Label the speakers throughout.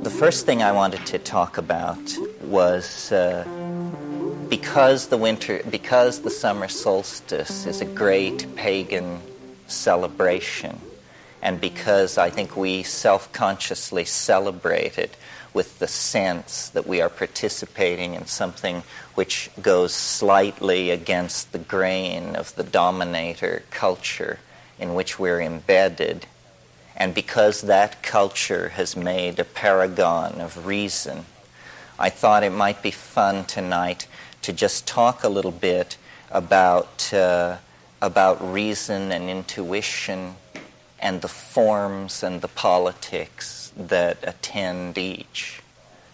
Speaker 1: The first thing I wanted to talk about was because the summer solstice is a great pagan celebration, and because I think we self-consciously celebrate it with the sense that we are participating in something which goes slightly against the grain of the dominator culture in which we're embedded, and because that culture has made a paragon of reason, I thought it might be fun tonight to just talk a little bit about reason and intuition and the forms and the politics that attend each.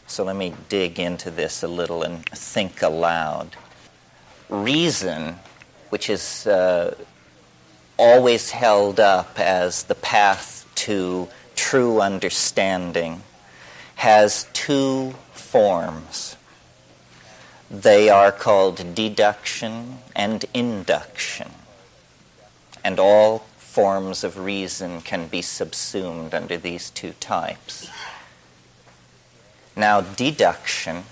Speaker 1: So let me dig into this a little and think aloud. Reason, which is always held up as the path to true understanding, has two forms. They are called deduction and induction, and all forms of reason can be subsumed under these two types. Now, deduction,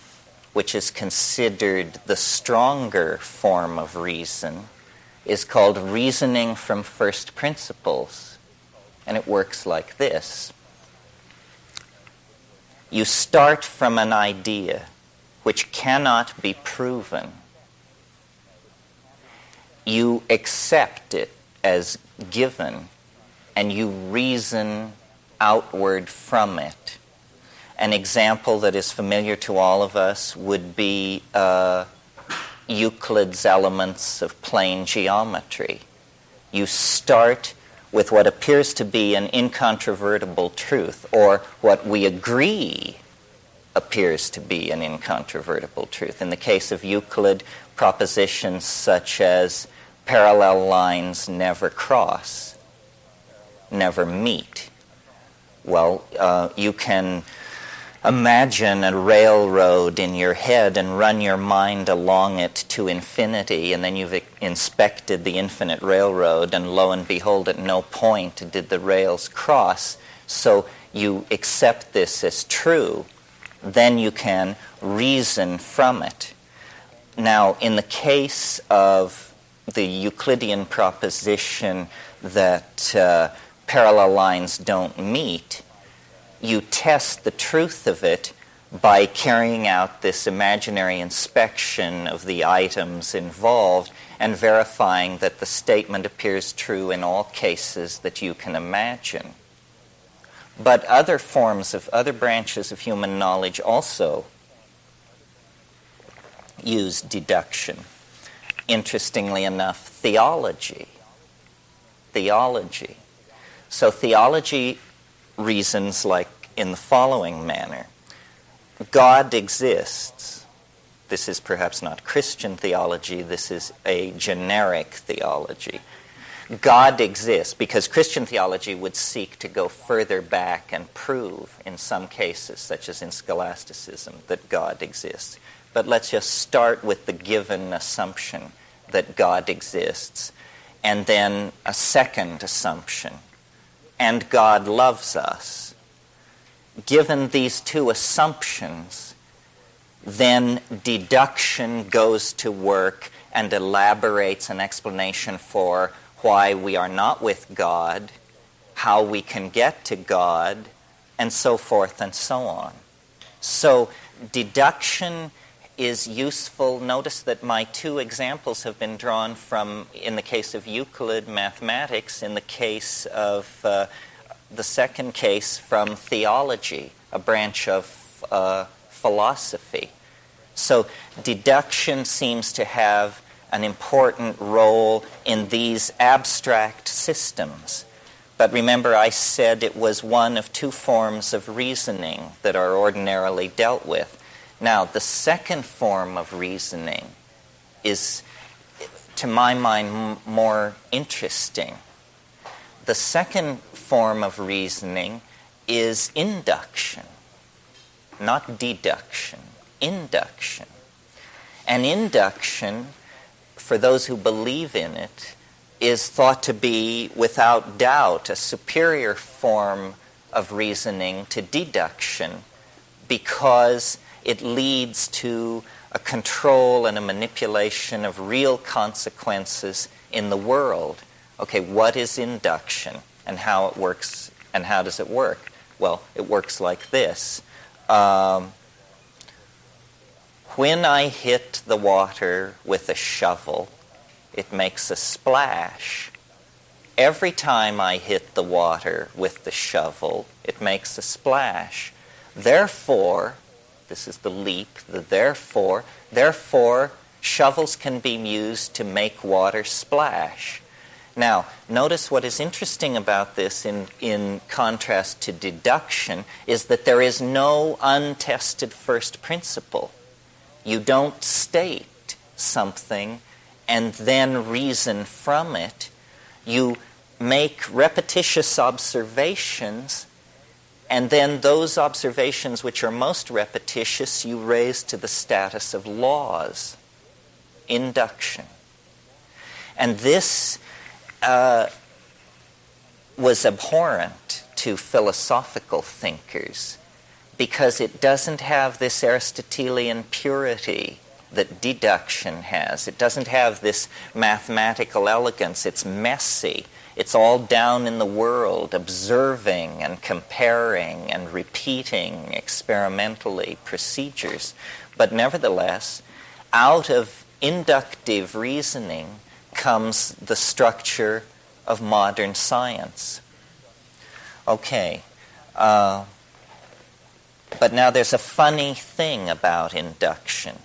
Speaker 1: which is considered the stronger form of reason, is called reasoning from first principles. And it works like this. You start from an idea which cannot be proven. You accept it as given, and you reason outward from it. An example that is familiar to all of us would be Euclid's elements of plane geometry. You start with what appears to be an incontrovertible truth, or what we agree appears to be an incontrovertible truth. In the case of Euclid, propositions such as parallel lines never cross, never meet. Well, you can imagine a railroad in your head and run your mind along it to infinity, and then you've inspected the infinite railroad, and lo and behold, at no point did the rails cross. So you accept this as true. Then you can reason from it. Now, in the case of the Euclidean proposition that parallel lines don't meet, you test the truth of it by carrying out this imaginary inspection of the items involved and verifying that the statement appears true in all cases that you can imagine. But other branches of human knowledge also use deduction. Interestingly enough, theology. So theology reasons like in the following manner. God exists. This is perhaps not Christian theology, this is a generic theology. God exists, because Christian theology would seek to go further back and prove, in some cases, such as in scholasticism, that God exists. But let's just start with the given assumption that God exists, and then a second assumption, and God loves us. Given these two assumptions, then deduction goes to work and elaborates an explanation for why we are not with God, how we can get to God, and so forth and so on. So deduction is useful. Notice that my two examples have been drawn from, in the case of Euclid, mathematics, in the case of the second case from theology, a branch of philosophy. So deduction seems to have an important role in these abstract systems. But remember, I said it was one of two forms of reasoning that are ordinarily dealt with. Now, the second form of reasoning is, to my mind, more interesting. The second form of reasoning is induction, not deduction, induction. And induction, for those who believe in it, is thought to be, without doubt, a superior form of reasoning to deduction, because it leads to a control and a manipulation of real consequences in the world. Okay, what is induction and how it works and how does it work? Well, it works like this. When I hit the water with a shovel, it makes a splash. Every time I hit the water with the shovel, it makes a splash. Therefore, this is the leap, the therefore, shovels can be used to make water splash. Now, notice what is interesting about this in contrast to deduction is that there is no untested first principle. You don't state something and then reason from it. You make repetitious observations, and then those observations which are most repetitious you raise to the status of laws, induction. And this was abhorrent to philosophical thinkers because it doesn't have this Aristotelian purity that deduction has. It doesn't have this mathematical elegance. It's messy. It's all down in the world, observing and comparing and repeating experimentally procedures. But nevertheless, out of inductive reasoning comes the structure of modern science. Okay. But now there's a funny thing about induction.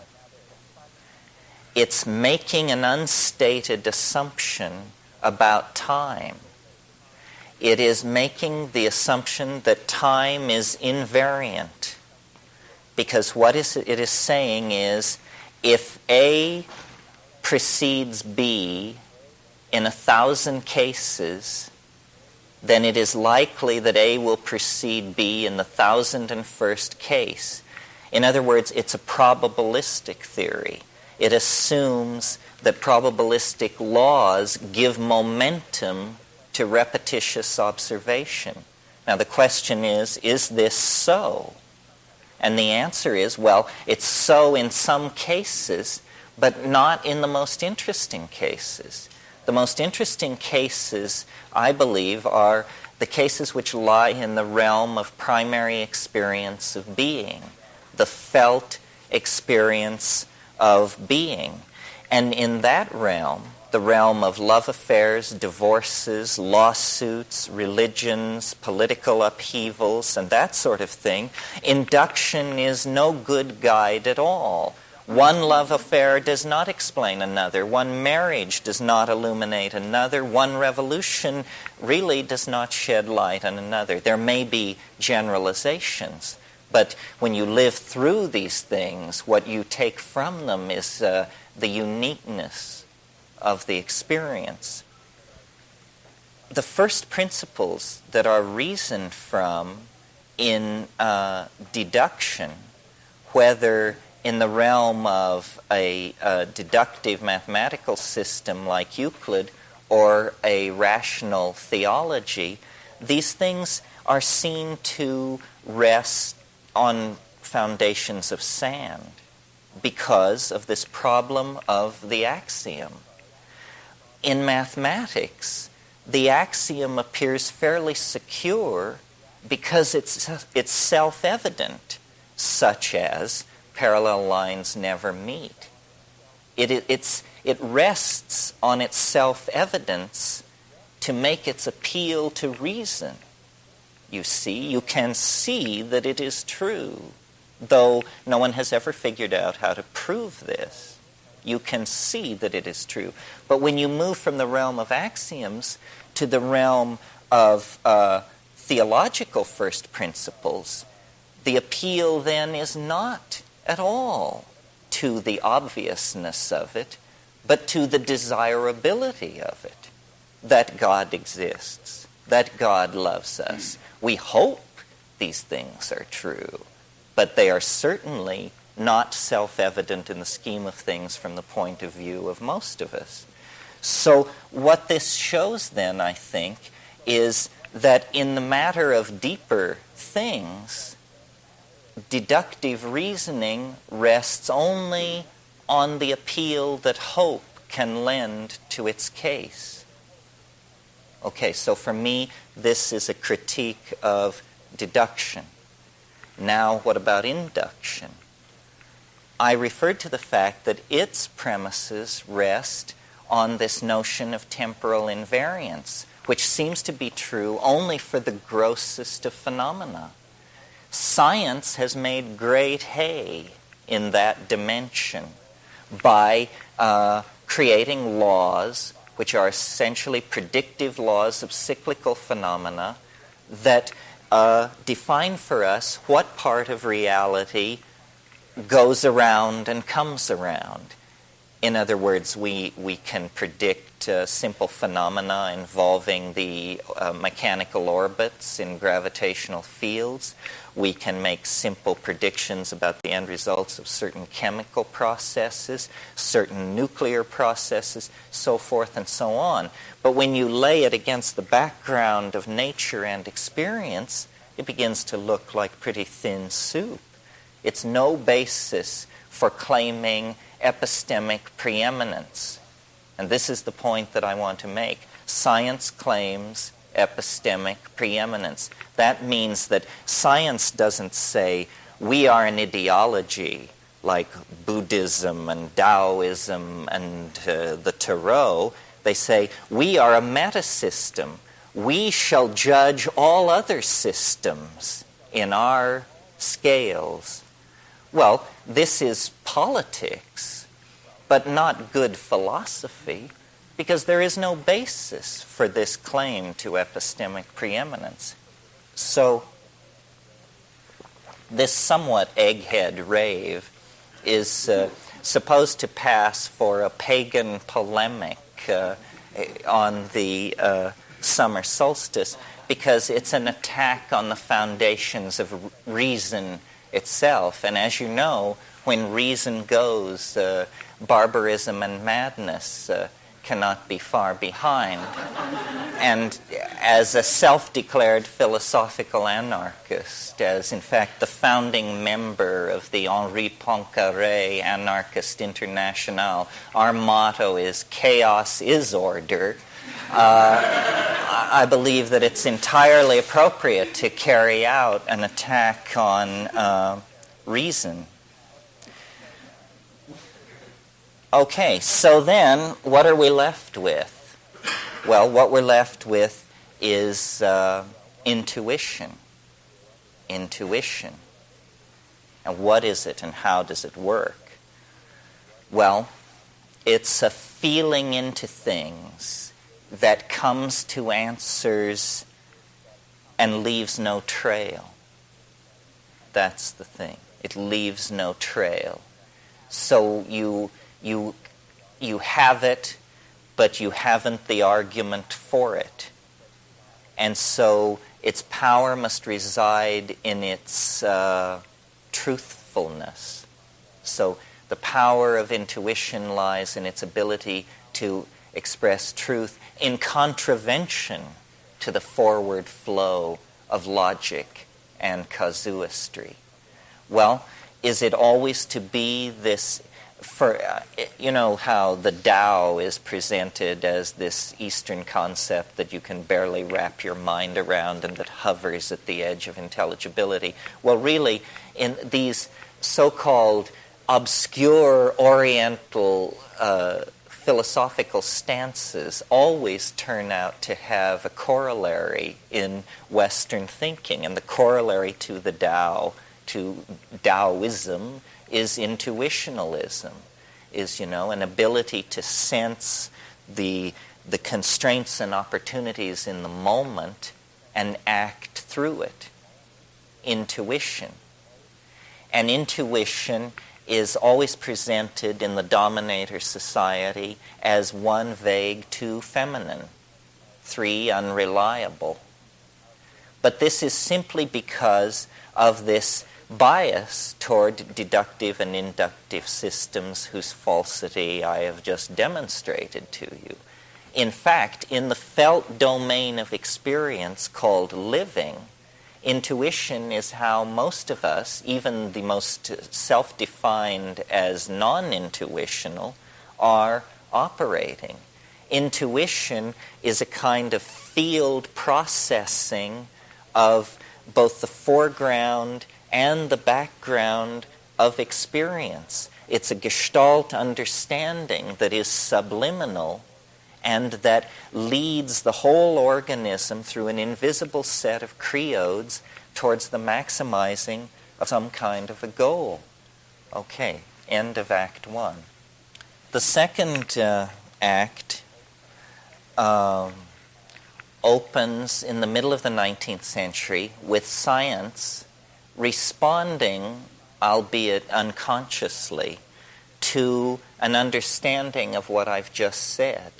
Speaker 1: It's making an unstated assumption about time. It is making the assumption that time is invariant. Because what it is saying is, if A precedes B in 1,000 cases, then it is likely that A will precede B in the 1,001st case. In other words, it's a probabilistic theory. It assumes that probabilistic laws give momentum to repetitious observation. Now the question is this so? And the answer is, well, it's so in some cases, but not in the most interesting cases. The most interesting cases, I believe, are the cases which lie in the realm of primary experience of being, the felt experience of being. And in that realm, the realm of love affairs, divorces, lawsuits, religions, political upheavals, and that sort of thing, induction is no good guide at all. One love affair does not explain another. One marriage does not illuminate another. One revolution really does not shed light on another. There may be generalizations, but when you live through these things, what you take from them is the uniqueness of the experience. The first principles that are reasoned from in deduction, whether in the realm of a deductive mathematical system like Euclid or a rational theology, these things are seen to rest on foundations of sand because of this problem of the axiom. In mathematics, the axiom appears fairly secure because it's self-evident, such as parallel lines never meet. It rests on its self-evidence to make its appeal to reason. You see, you can see that it is true, though no one has ever figured out how to prove this. You can see that it is true. But when you move from the realm of axioms to the realm of theological first principles, the appeal then is not at all to the obviousness of it, but to the desirability of it, that God exists, that God loves us. We hope these things are true, but they are certainly not self-evident in the scheme of things from the point of view of most of us. So what this shows then, I think, is that in the matter of deeper things, deductive reasoning rests only on the appeal that hope can lend to its case. Okay, so for me, this is a critique of deduction. Now, what about induction? I referred to the fact that its premises rest on this notion of temporal invariance, which seems to be true only for the grossest of phenomena. Science has made great hay in that dimension by creating laws which are essentially predictive laws of cyclical phenomena that define for us what part of reality goes around and comes around. In other words, we can predict simple phenomena involving the mechanical orbits in gravitational fields. We can make simple predictions about the end results of certain chemical processes, certain nuclear processes, so forth and so on. But when you lay it against the background of nature and experience, it begins to look like pretty thin soup. It's no basis for claiming epistemic preeminence. And this is the point that I want to make. Science claims epistemic preeminence. That means that science doesn't say, we are an ideology like Buddhism and Taoism and the Tarot. They say, we are a metasystem. We shall judge all other systems in our scales. Well, this is politics, but not good philosophy, because there is no basis for this claim to epistemic preeminence. So, this somewhat egghead rave is supposed to pass for a pagan polemic on the summer solstice, because it's an attack on the foundations of reason itself. And as you know, when reason goes, barbarism and madness cannot be far behind. And as a self-declared philosophical anarchist, as in fact the founding member of the Henri Poincaré Anarchist International, our motto is chaos is order. I believe that it's entirely appropriate to carry out an attack on reason. Okay, so then what are we left with? Well, what we're left with is intuition. Intuition. And what is it and how does it work? Well, it's a feeling into things that comes to answers and leaves no trail. That's the thing. It leaves no trail. So you have it, but you haven't the argument for it. And so its power must reside in its truthfulness. So the power of intuition lies in its ability to express truth in contravention to the forward flow of logic and casuistry. Well, is it always to be this, you know how the Tao is presented as this Eastern concept that you can barely wrap your mind around and that hovers at the edge of intelligibility? Well, really, in these so-called obscure Oriental philosophical stances always turn out to have a corollary in Western thinking. And the corollary to the Tao, to Taoism, is intuitionalism, is, an ability to sense the constraints and opportunities in the moment and act through it. Intuition. And intuition is always presented in the dominator society as 1 vague, 2 feminine, 3 unreliable. But this is simply because of this bias toward deductive and inductive systems whose falsity I have just demonstrated to you. In fact, in the felt domain of experience called living, Intuition is how most of us, even the most self-defined as non-intuitional, are operating. Intuition is a kind of field processing of both the foreground and the background of experience. It's a gestalt understanding that is subliminal and that leads the whole organism through an invisible set of creodes towards the maximizing of some kind of a goal. Okay, end of Act 1. The second act opens in the middle of the 19th century with science responding, albeit unconsciously, to an understanding of what I've just said.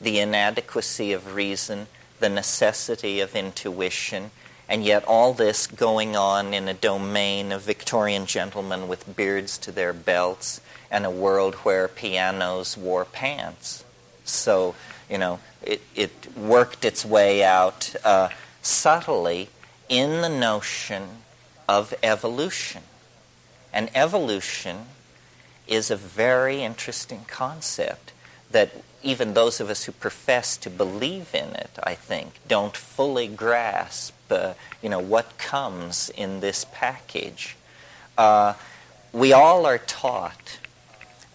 Speaker 1: The inadequacy of reason, the necessity of intuition, and yet all this going on in a domain of Victorian gentlemen with beards to their belts and a world where pianos wore pants. So, it worked its way out subtly in the notion of evolution. And evolution is a very interesting concept that even those of us who profess to believe in it, I think, don't fully grasp what comes in this package. We all are taught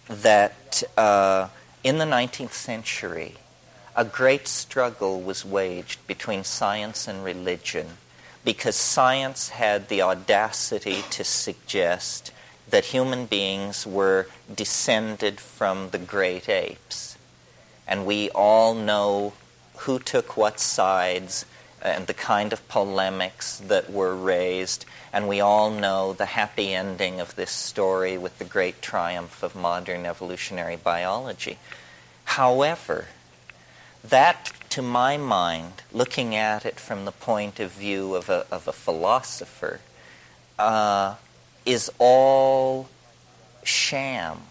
Speaker 1: that in the 19th century, a great struggle was waged between science and religion because science had the audacity to suggest that human beings were descended from the great apes. And we all know who took what sides and the kind of polemics that were raised, and we all know the happy ending of this story with the great triumph of modern evolutionary biology. However, that, to my mind, looking at it from the point of view of a philosopher, is all sham.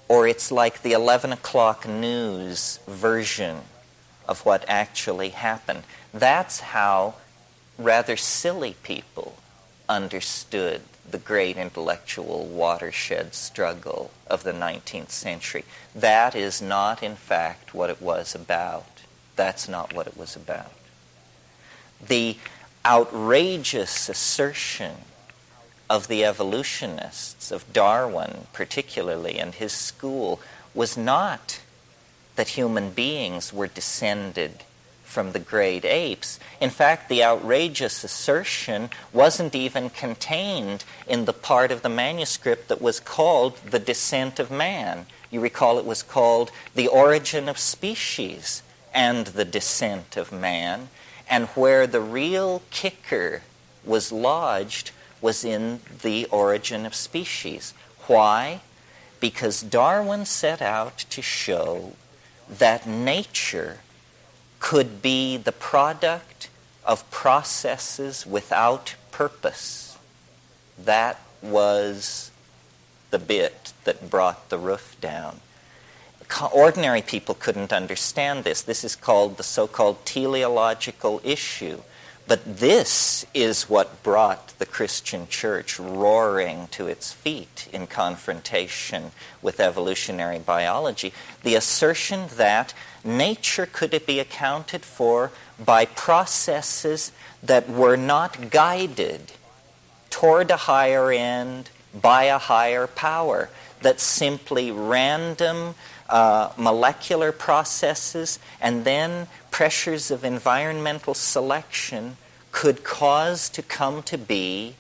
Speaker 1: Or it's like the 11 o'clock news version of what actually happened. That's how rather silly people understood the great intellectual watershed struggle of the 19th century. That is not, in fact, what it was about. That's not what it was about. The outrageous assertion of the evolutionists, of Darwin particularly, and his school, was not that human beings were descended from the great apes. In fact, the outrageous assertion wasn't even contained in the part of the manuscript that was called The Descent of Man. You recall it was called The Origin of Species and the Descent of Man, and where the real kicker was lodged was in The Origin of Species. Why? Because Darwin set out to show that nature could be the product of processes without purpose. That was the bit that brought the roof down. Ordinary people couldn't understand this. This is called the so-called teleological issue. But this is what brought the Christian church roaring to its feet in confrontation with evolutionary biology. The assertion that nature could be accounted for by processes that were not guided toward a higher end by a higher power, that simply random molecular processes and then pressures of environmental selection could cause to come to be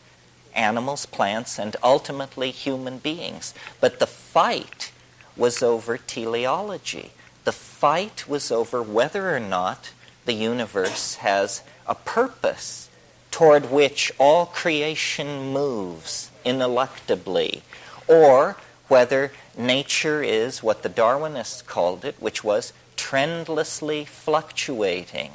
Speaker 1: animals, plants, and ultimately human beings. But the fight was over teleology. The fight was over whether or not the universe has a purpose toward which all creation moves ineluctably, or whether nature is what the Darwinists called it, which was trendlessly fluctuating.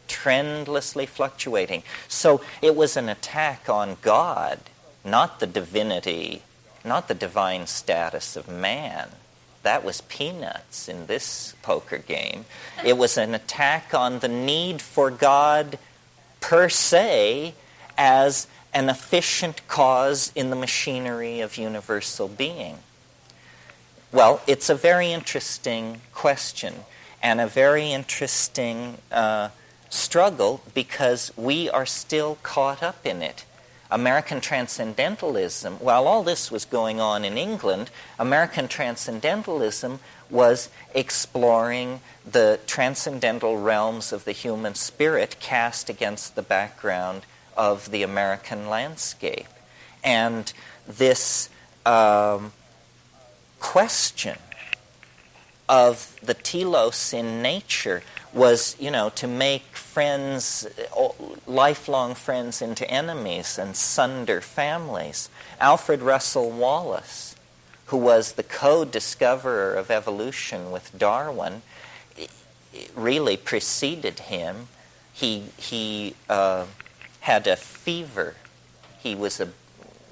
Speaker 1: Trendlessly fluctuating. So it was an attack on God, not the divinity, not the divine status of man. That was peanuts in this poker game. It was an attack on the need for God per se as an efficient cause in the machinery of universal being? Well, it's a very interesting question and a very interesting struggle because we are still caught up in it. American transcendentalism, while all this was going on in England, American transcendentalism was exploring the transcendental realms of the human spirit cast against the background of the American landscape. And this question of the telos in nature was, to make friends, lifelong friends, into enemies and sunder families. Alfred Russel Wallace, who was the co-discoverer of evolution with Darwin, really preceded him. He had a fever. He was a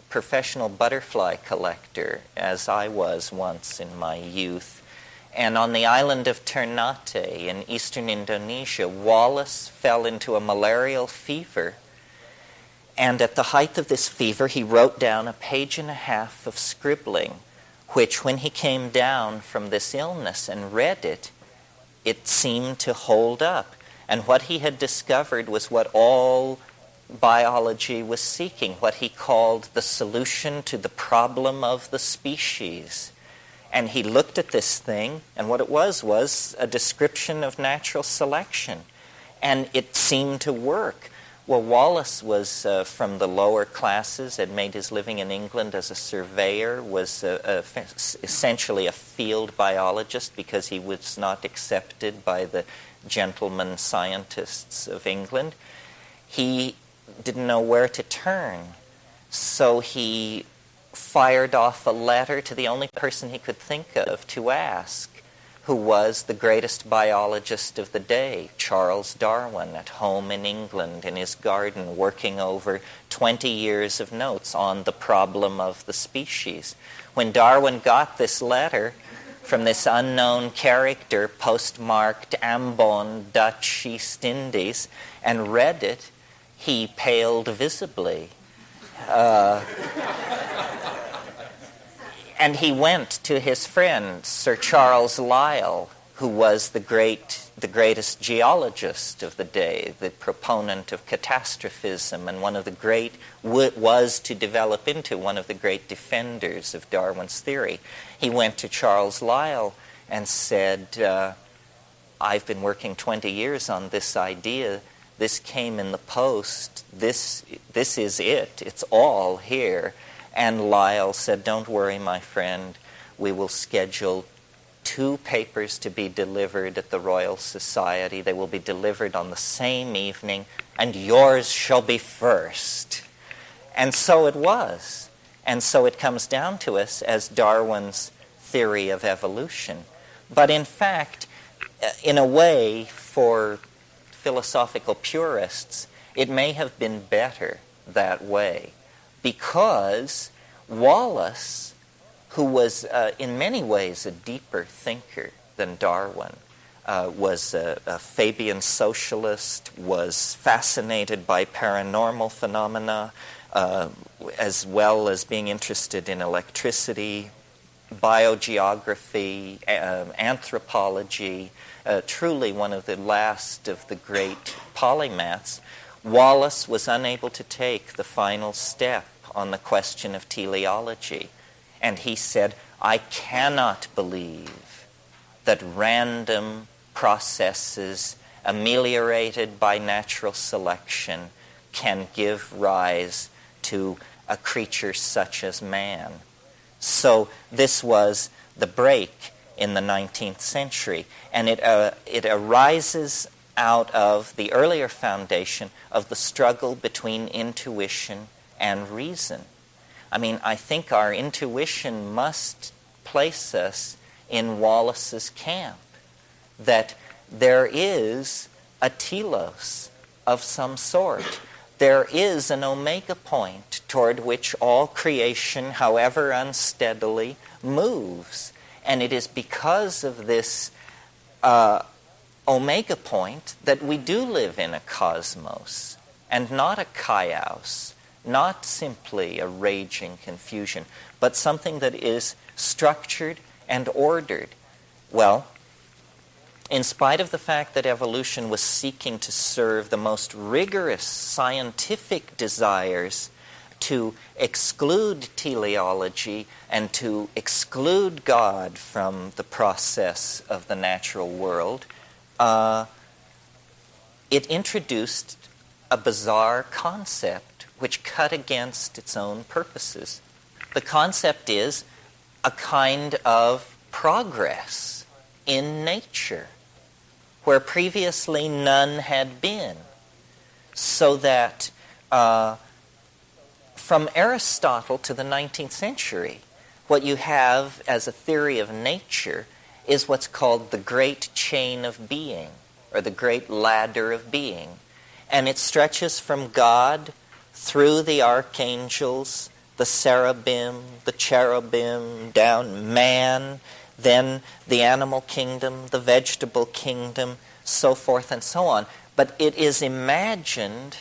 Speaker 1: professional butterfly collector, as I was once in my youth. And on the island of Ternate in eastern Indonesia, Wallace fell into a malarial fever. And at the height of this fever, he wrote down 1.5 pages of scribbling, which when he came down from this illness and read it, it seemed to hold up. And what he had discovered was what all biology was seeking, what he called the solution to the problem of the species. And he looked at this thing, and what it was a description of natural selection. And it seemed to work. Well, Wallace was from the lower classes, had made his living in England as a surveyor, was essentially a field biologist because he was not accepted by the gentleman scientists of England. He didn't know where to turn, so he fired off a letter to the only person he could think of to ask, who was the greatest biologist of the day, Charles Darwin, at home in England in his garden, working over 20 years of notes on the problem of the species. When Darwin got this letter from this unknown character, postmarked Ambon, Dutch East Indies, and read it, he paled visibly. And he went to his friend, Sir Charles Lyell, who was the greatest geologist of the day, the proponent of catastrophism, and was to develop into one of the great defenders of Darwin's theory. He went to Charles Lyell and said, I've been working 20 years on this idea. This came in the post. This is it. It's all here. And Lyell said, don't worry, my friend. We will schedule 2 papers to be delivered at the Royal Society. They will be delivered on the same evening, and yours shall be first. And so it was. And so it comes down to us as Darwin's theory of evolution. But in fact, in a way, for philosophical purists, it may have been better that way, because Wallace, who was in many ways a deeper thinker than Darwin, was a Fabian socialist, was fascinated by paranormal phenomena, as well as being interested in electricity, biogeography, anthropology, truly one of the last of the great polymaths. Wallace was unable to take the final step on the question of teleology. And he said, I cannot believe that random processes ameliorated by natural selection can give rise to a creature such as man. So this was the break in the 19th century. And it arises out of the earlier foundation of the struggle between intuition and reason. I mean, I think our intuition must place us in Wallace's camp, that there is a telos of some sort. There is an omega point toward which all creation, however unsteadily, moves. And it is because of this omega point that we do live in a cosmos. and not a chaos, not simply a raging confusion, but something that is structured and ordered. Well, in spite of the fact that evolution was seeking to serve the most rigorous scientific desires to exclude teleology and to exclude God from the process of the natural world, it introduced a bizarre concept which cut against its own purposes. The concept is a kind of progress in nature where previously none had been, so that from Aristotle to the 19th century, what you have as a theory of nature is what's called the great chain of being, or the great ladder of being. And it stretches from God through the archangels, the cherubim, down man, then the animal kingdom, the vegetable kingdom, so forth and so on. But it is imagined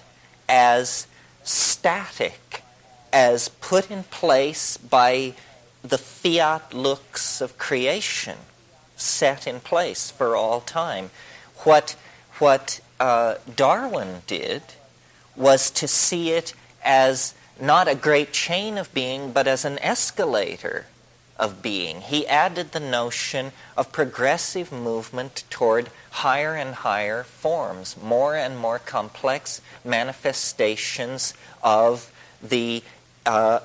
Speaker 1: as static, as put in place by the fiat lux of creation, set in place for all time. What Darwin did was to see it as not a great chain of being, but as an escalator of being. He added the notion of progressive movement toward higher and higher forms, more and more complex manifestations of the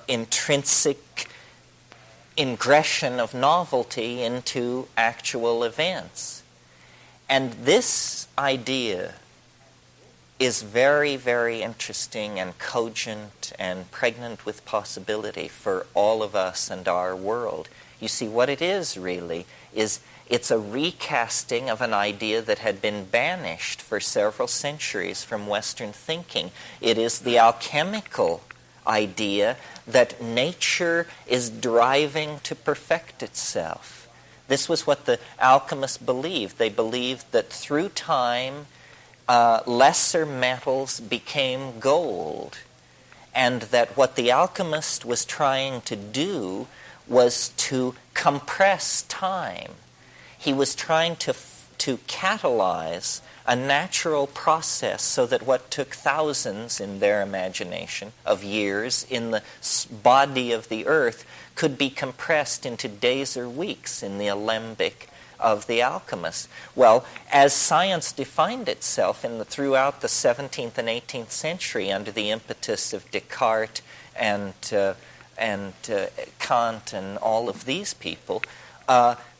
Speaker 1: intrinsic ingression of novelty into actual events. And this idea is very, very interesting and cogent and pregnant with possibility for all of us and our world. You see, what it is really is it's a recasting of an idea that had been banished for several centuries from Western thinking. It is the alchemical idea that nature is driving to perfect itself. This was what the alchemists believed. They believed that through time, lesser metals became gold, and that what the alchemist was trying to do was to compress time. He was trying to catalyze a natural process so that what took thousands, in their imagination, of years in the body of the earth could be compressed into days or weeks in the alembic of the alchemists. Well, as science defined itself throughout the 17th and 18th century under the impetus of Descartes and Kant and all of these people,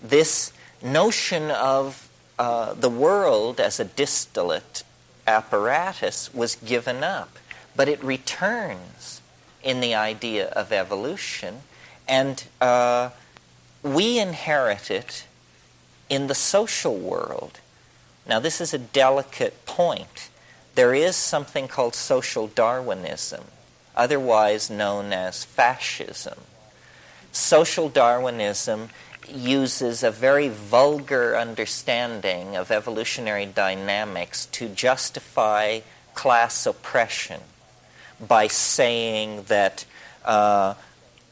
Speaker 1: this notion of the world as a distillate apparatus was given up. But it returns in the idea of evolution, and we inherit it in the social world. Now, this is a delicate point. There is something called social Darwinism, otherwise known as fascism. Social Darwinism uses a very vulgar understanding of evolutionary dynamics to justify class oppression by saying that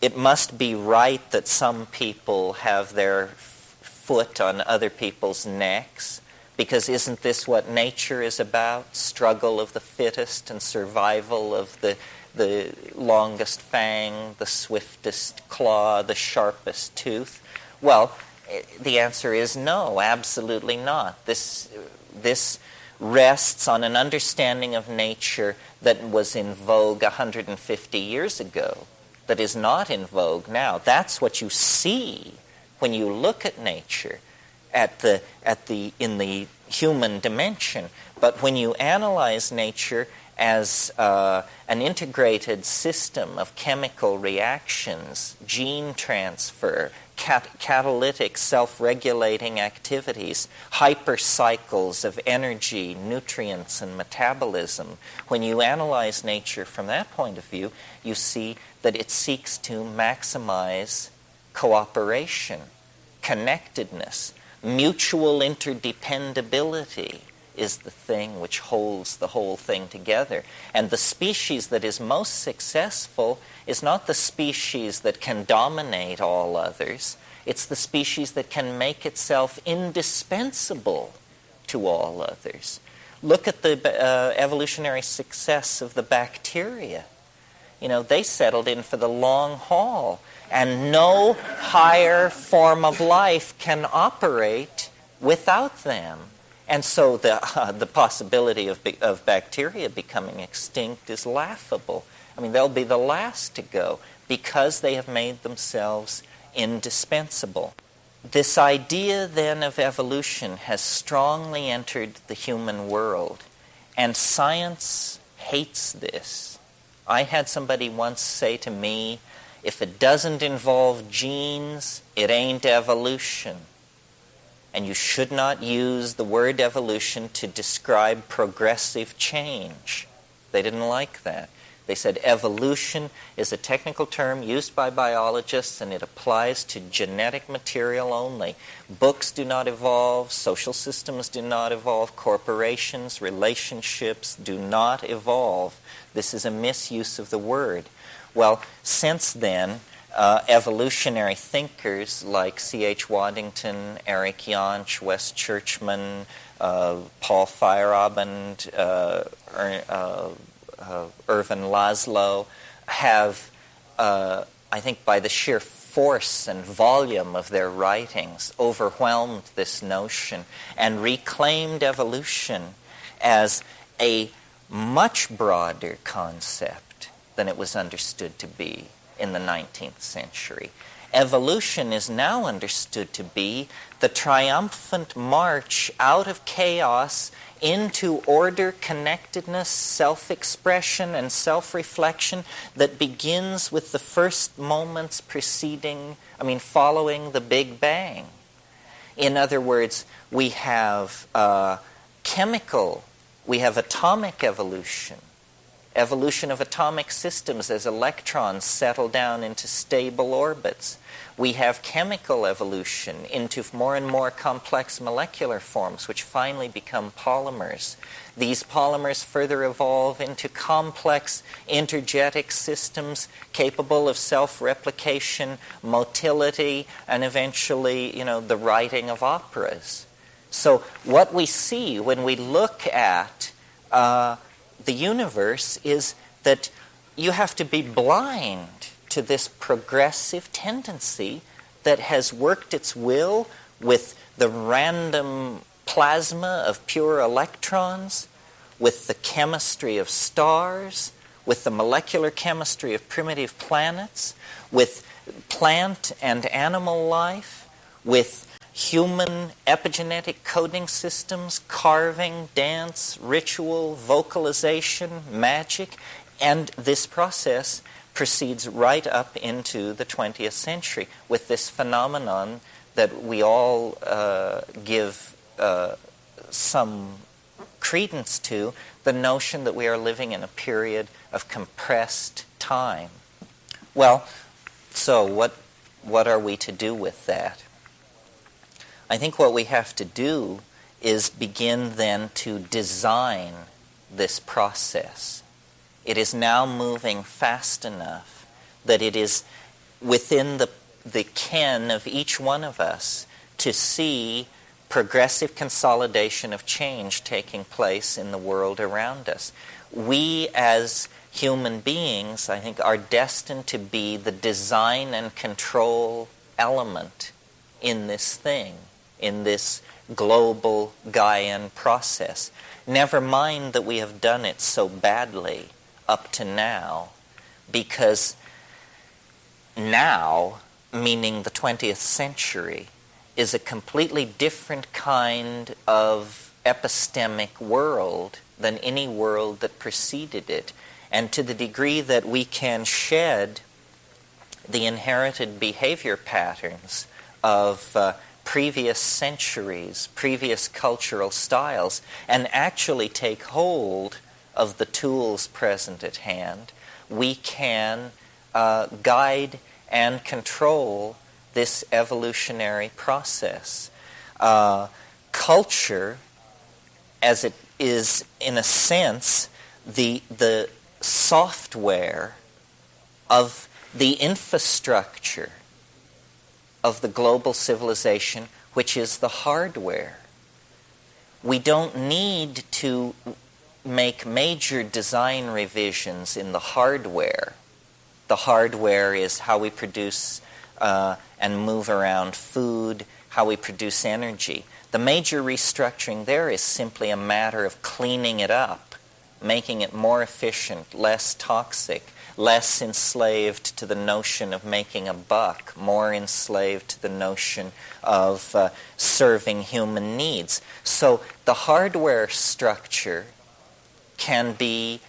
Speaker 1: it must be right that some people have their foot on other people's necks, because isn't this what nature is about? Struggle of the fittest and survival of the longest fang, the swiftest claw, the sharpest tooth. Well, the answer is no, absolutely not. This rests on an understanding of nature that was in vogue 150 years ago, that is not in vogue now. That's what you see when you look at nature in the human dimension. But when you analyze nature as an integrated system of chemical reactions, gene transfer, catalytic self-regulating activities, hypercycles of energy, nutrients, and metabolism, when you analyze nature from that point of view, you see that it seeks to maximize cooperation, connectedness, mutual interdependability. is the thing which holds the whole thing together. And the species that is most successful is not the species that can dominate all others. It's the species that can make itself indispensable to all others. Look at the evolutionary success of the bacteria. You know, they settled in for the long haul, and no higher form of life can operate without them. And so the possibility of bacteria becoming extinct is laughable. I mean, they'll be the last to go because they have made themselves indispensable. This idea then of evolution has strongly entered the human world, and science hates this. I had somebody once say to me, if it doesn't involve genes, it ain't evolution. And you should not use the word evolution to describe progressive change. They didn't like that. They said evolution is a technical term used by biologists, and it applies to genetic material only. Books do not evolve, social systems do not evolve, corporations, relationships do not evolve. This is a misuse of the word. Well, since then, evolutionary thinkers like C.H. Waddington, Eric Jantsch, Wes Churchman, Paul Feyerabend, Irvin Laszlo have, I think by the sheer force and volume of their writings, overwhelmed this notion and reclaimed evolution as a much broader concept than it was understood to be in the 19th century. Evolution is now understood to be the triumphant march out of chaos into order, connectedness, self-expression, and self-reflection that begins with the first moments following the Big Bang. In other words, we have we have atomic evolution, evolution of atomic systems as electrons settle down into stable orbits. We have chemical evolution into more and more complex molecular forms, which finally become polymers. These polymers further evolve into complex intergetic systems capable of self-replication, motility, and eventually, the writing of operas. So what we see when we look at the universe is that you have to be blind to this progressive tendency that has worked its will with the random plasma of pure electrons, with the chemistry of stars, with the molecular chemistry of primitive planets, with plant and animal life, with human epigenetic coding systems, carving, dance, ritual, vocalization, magic, and this process proceeds right up into the 20th century with this phenomenon that we all give some credence to, the notion that we are living in a period of compressed time. Well, so what are we to do with that? I think what we have to do is begin then to design this process. It is now moving fast enough that it is within the ken of each one of us to see progressive consolidation of change taking place in the world around us. We as human beings, I think, are destined to be the design and control element in this thing, in this global Gaian process. Never mind that we have done it so badly up to now, because now, meaning the 20th century, is a completely different kind of epistemic world than any world that preceded it. And to the degree that we can shed the inherited behavior patterns of previous centuries, previous cultural styles, and actually take hold of the tools present at hand, we can guide and control this evolutionary process. Culture as it is, in a sense, the software of the infrastructure of the global civilization, which is the hardware. We don't need to make major design revisions in the hardware. The hardware is how we produce and move around food, how we produce energy. The major restructuring there is simply a matter of cleaning it up, making it more efficient, less toxic, less enslaved to the notion of making a buck, more enslaved to the notion of serving human needs. So the hardware structure can be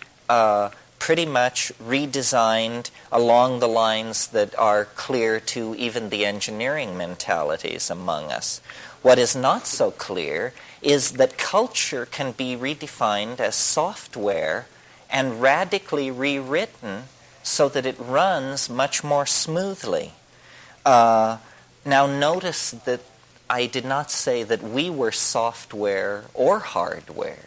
Speaker 1: pretty much redesigned along the lines that are clear to even the engineering mentalities among us. What is not so clear is that culture can be redefined as software and radically rewritten so that it runs much more smoothly. Now notice that I did not say that we were software or hardware.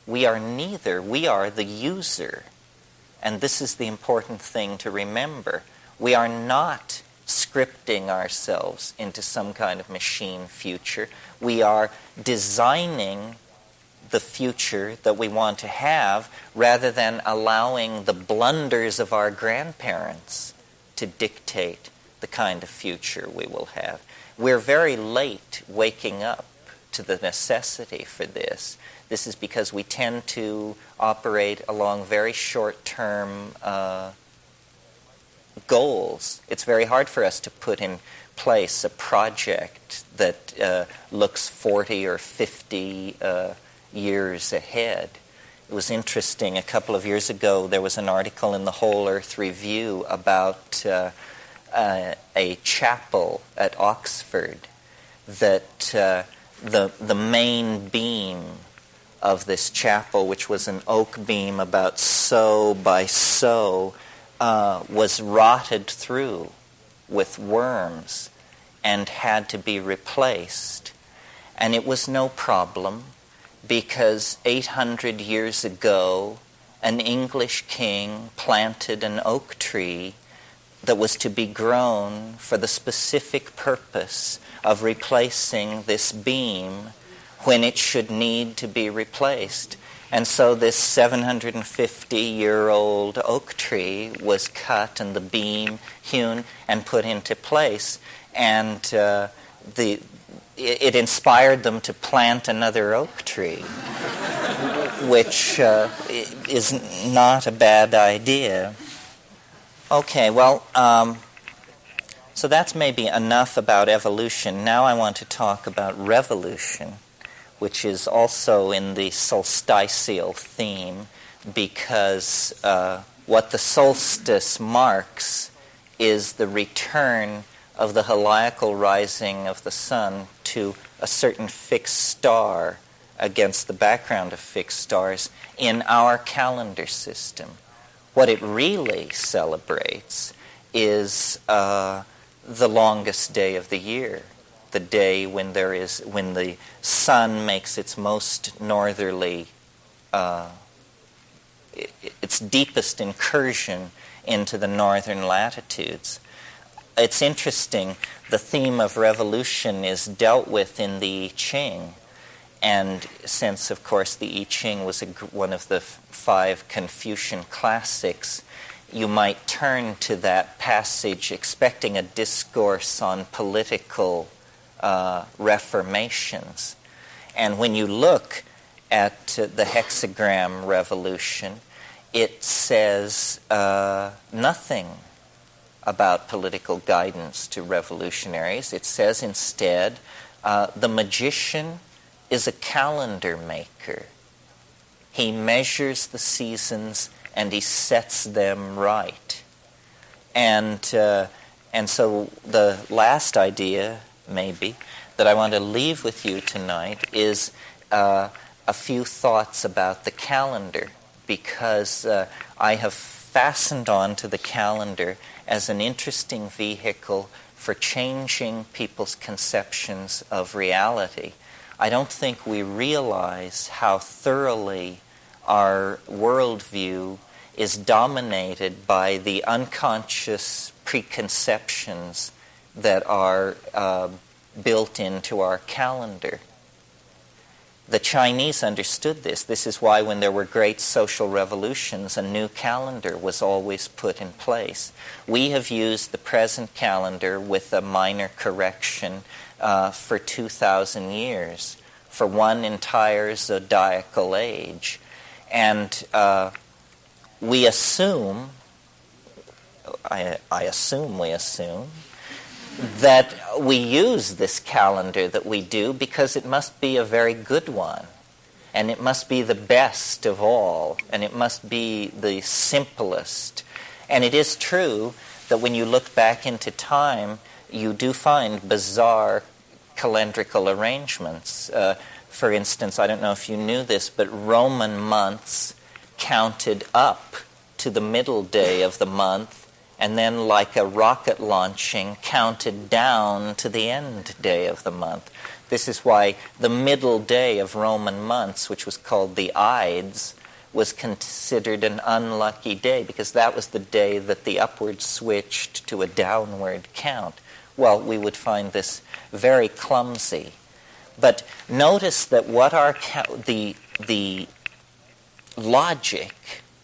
Speaker 1: We are neither. We are the user. And this is the important thing to remember. We are not scripting ourselves into some kind of machine future. We are designing the future that we want to have rather than allowing the blunders of our grandparents to dictate the kind of future we will have. We're very late waking up to the necessity for this. This is because we tend to operate along very short-term goals. It's very hard for us to put in place a project that looks 40 or 50 years ahead. It was interesting, a couple of years ago there was an article in the Whole Earth Review about a chapel at Oxford that the main beam of this chapel, which was an oak beam about so by so, was rotted through with worms and had to be replaced. And it was no problem because 800 years ago an English king planted an oak tree that was to be grown for the specific purpose of replacing this beam when it should need to be replaced. And so this 750-year-old oak tree was cut and the beam hewn and put into place. And it inspired them to plant another oak tree, which is not a bad idea. Okay, well, so that's maybe enough about evolution. Now I want to talk about revolution, which is also in the solstitial theme, because what the solstice marks is the return of the heliacal rising of the sun to a certain fixed star against the background of fixed stars in our calendar system. What it really celebrates is the longest day of the year, the day when the sun makes its most northerly, its deepest incursion into the northern latitudes. It's interesting, the theme of revolution is dealt with in the I Ching, and since, of course, the I Ching was one of the 5 Confucian classics, you might turn to that passage expecting a discourse on political reformations. And when you look at the hexagram revolution, it says nothing about political guidance to revolutionaries. It says instead, the magician is a calendar maker. He measures the seasons and he sets them right. And so the last idea, maybe, that I want to leave with you tonight is a few thoughts about the calendar, because I have fastened on to the calendar as an interesting vehicle for changing people's conceptions of reality. I don't think we realize how thoroughly our worldview is dominated by the unconscious preconceptions that are built into our calendar. The Chinese understood this. This is why when there were great social revolutions, a new calendar was always put in place. We have used the present calendar with a minor correction for 2,000 years, for one entire zodiacal age. And we assume, I assume we assume, that we use this calendar that we do because it must be a very good one, and it must be the best of all, and it must be the simplest. And it is true that when you look back into time, you do find bizarre calendrical arrangements. For instance, I don't know if you knew this, but Roman months counted up to the middle day of the month, and then, like a rocket launching, counted down to the end day of the month. This is why the middle day of Roman months, which was called the Ides, was considered an unlucky day, because that was the day that the upward switched to a downward count. Well, we would find this very clumsy. But notice that what the logic,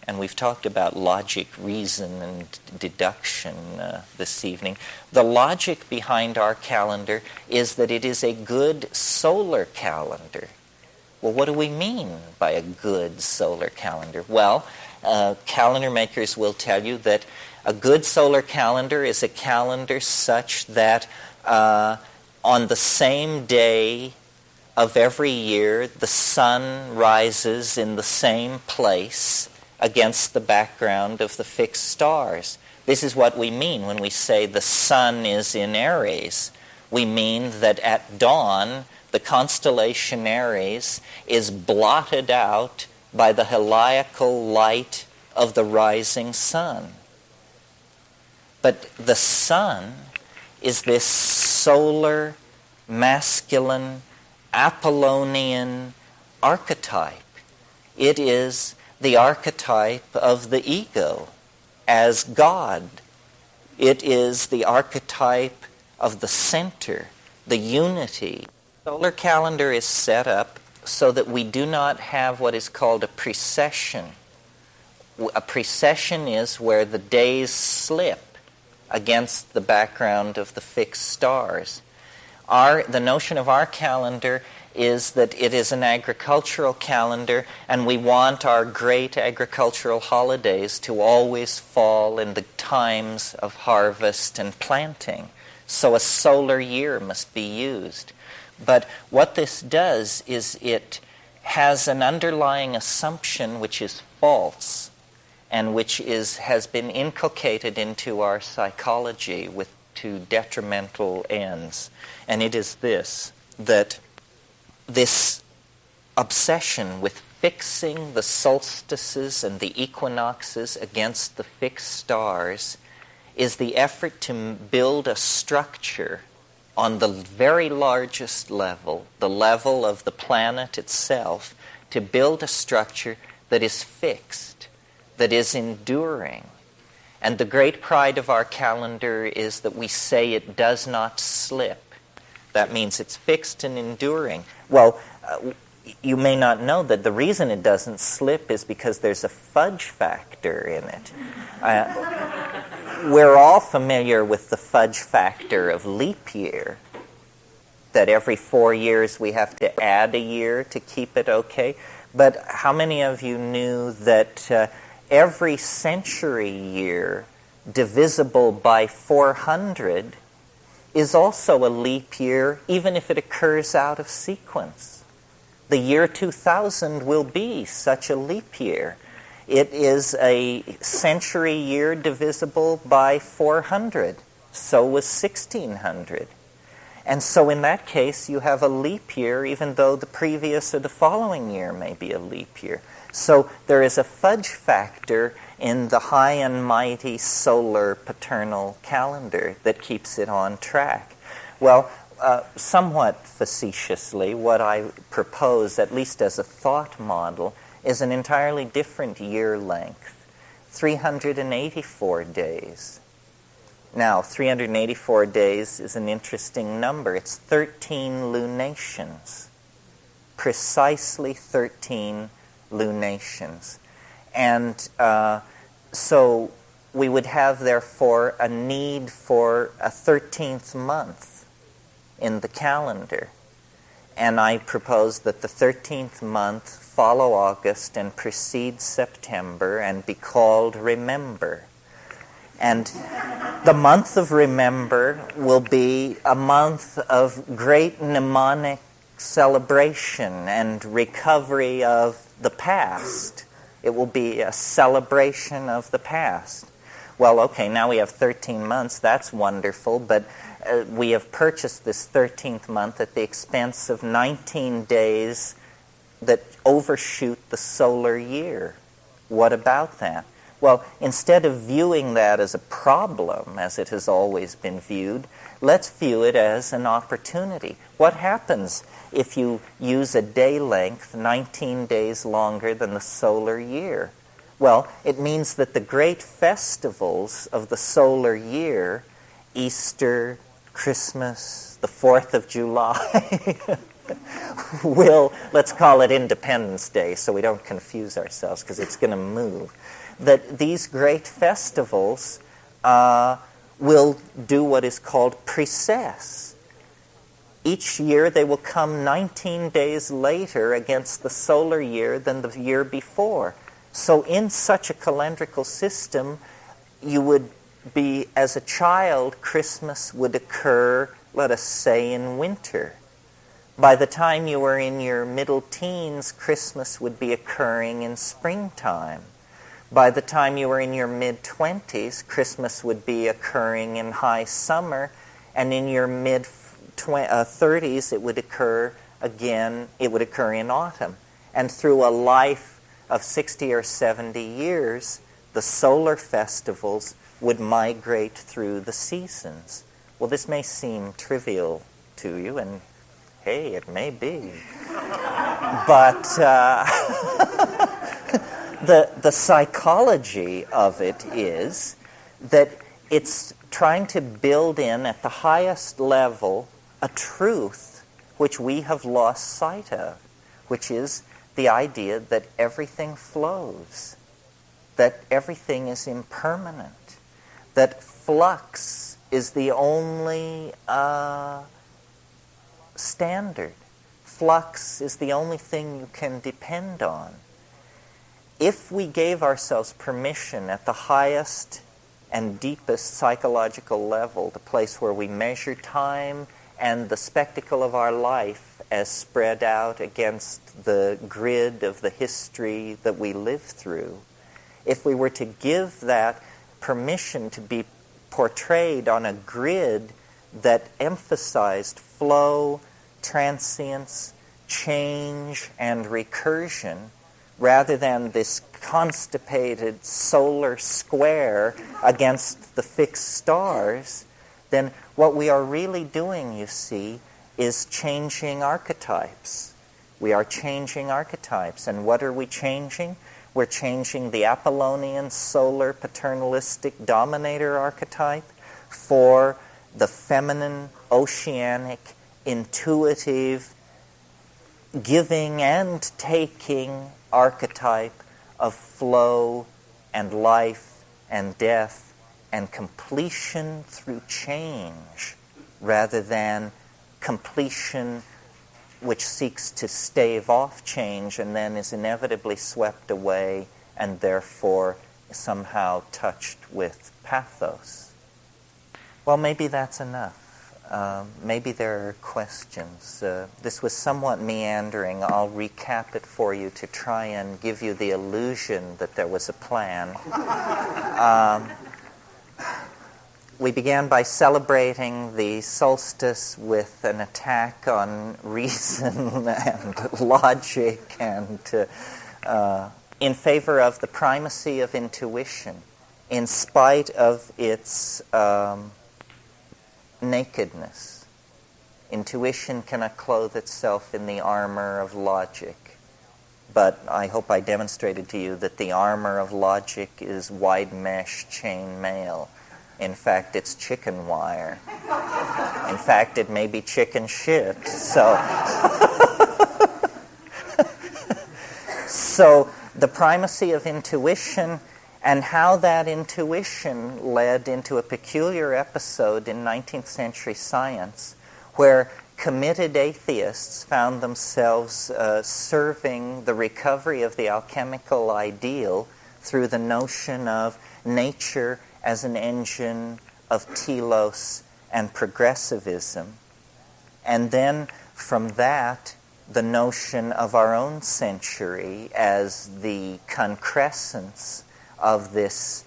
Speaker 1: and we've talked about logic, reason, and deduction this evening. The logic behind our calendar is that it is a good solar calendar. Well, what do we mean by a good solar calendar? Well, calendar makers will tell you that a good solar calendar is a calendar such that on the same day of every year, the sun rises in the same place against the background of the fixed stars. This is what we mean when we say the sun is in Aries. We mean that at dawn, the constellation Aries is blotted out by the heliacal light of the rising sun. But the sun is this solar, masculine, Apollonian archetype. It is the archetype of the ego as God. It is the archetype of the center, the unity. The solar calendar is set up so that we do not have what is called a precession. A precession is where the days slip against the background of the fixed stars. The notion of our calendar is that it is an agricultural calendar, and we want our great agricultural holidays to always fall in the times of harvest and planting. So a solar year must be used. But what this does is it has an underlying assumption which is false and which has been inculcated into our psychology to detrimental ends. And it is this, that this obsession with fixing the solstices and the equinoxes against the fixed stars is the effort to build a structure on the very largest level, the level of the planet itself, to build a structure that is fixed, that is enduring. And the great pride of our calendar is that we say it does not slip. That means it's fixed and enduring. Well, you may not know that the reason it doesn't slip is because there's a fudge factor in it. We're all familiar with the fudge factor of leap year, that every 4 years we have to add a year to keep it okay. But how many of you knew that every century year divisible by 400 is also a leap year, even if it occurs out of sequence? The year 2000 will be such a leap year. It is a century year divisible by 400. So was 1600. And so in that case, you have a leap year, even though the previous or the following year may be a leap year. So there is a fudge factor in the high and mighty solar paternal calendar that keeps it on track. Well, somewhat facetiously, what I propose, at least as a thought model, is an entirely different year length, 384 days. Now, 384 days is an interesting number. It's 13 lunations, precisely 13 lunations. And so we would have, therefore, a need for a 13th month in the calendar. And I propose that the 13th month follow August and precede September and be called Remember. And the month of Remember will be a month of great mnemonic celebration and recovery of the past. It will be a celebration of the past. Well, okay, now we have 13 months. That's wonderful, but we have purchased this 13th month at the expense of 19 days that overshoot the solar year. What about that? Well, instead of viewing that as a problem, as it has always been viewed, let's view it as an opportunity. What happens if you use a day length 19 days longer than the solar year? Well, it means that the great festivals of the solar year, Easter, Christmas, the 4th of July, will, let's call it Independence Day so we don't confuse ourselves because it's going to move, that these great festivals will do what is called precess. Each year they will come 19 days later against the solar year than the year before. So in such a calendrical system, you would be, as a child, Christmas would occur, let us say, in winter. By the time you were in your middle teens, Christmas would be occurring in springtime. By the time you were in your mid-20s, Christmas would be occurring in high summer, and in your mid-30s, it would occur again, it would occur in autumn. And through a life of 60 or 70 years, the solar festivals would migrate through the seasons. Well, this may seem trivial to you, and hey, it may be. But the psychology of it is that it's trying to build in at the highest level a truth which we have lost sight of, which is the idea that everything flows, that everything is impermanent, that flux is the only standard. Flux is the only thing you can depend on. If we gave ourselves permission at the highest and deepest psychological level, the place where we measure time and the spectacle of our life as spread out against the grid of the history that we live through, if we were to give that permission to be portrayed on a grid that emphasized flow, transience, change, and recursion, rather than this constipated solar square against the fixed stars, then what we are really doing, you see, is changing archetypes. We are changing archetypes. And what are we changing? We're changing the Apollonian solar paternalistic dominator archetype for the feminine, oceanic, intuitive, giving and taking archetype of flow and life and death and completion through change, rather than completion which seeks to stave off change and then is inevitably swept away and therefore somehow touched with pathos. Well, maybe that's enough. Maybe there are questions. This was somewhat meandering. I'll recap it for you to try and give you the illusion that there was a plan. We began by celebrating the solstice with an attack on reason and logic and in favor of the primacy of intuition in spite of its nakedness, Intuition cannot clothe itself in the armor of logic. But I hope I demonstrated to you that the armor of logic is wide mesh chain mail. In fact, it's chicken wire. In fact, it may be chicken shit. So the primacy of intuition, and how that intuition led into a peculiar episode in 19th century science where committed atheists found themselves serving the recovery of the alchemical ideal through the notion of nature as an engine of telos and progressivism. And then from that, the notion of our own century as the concrescence of this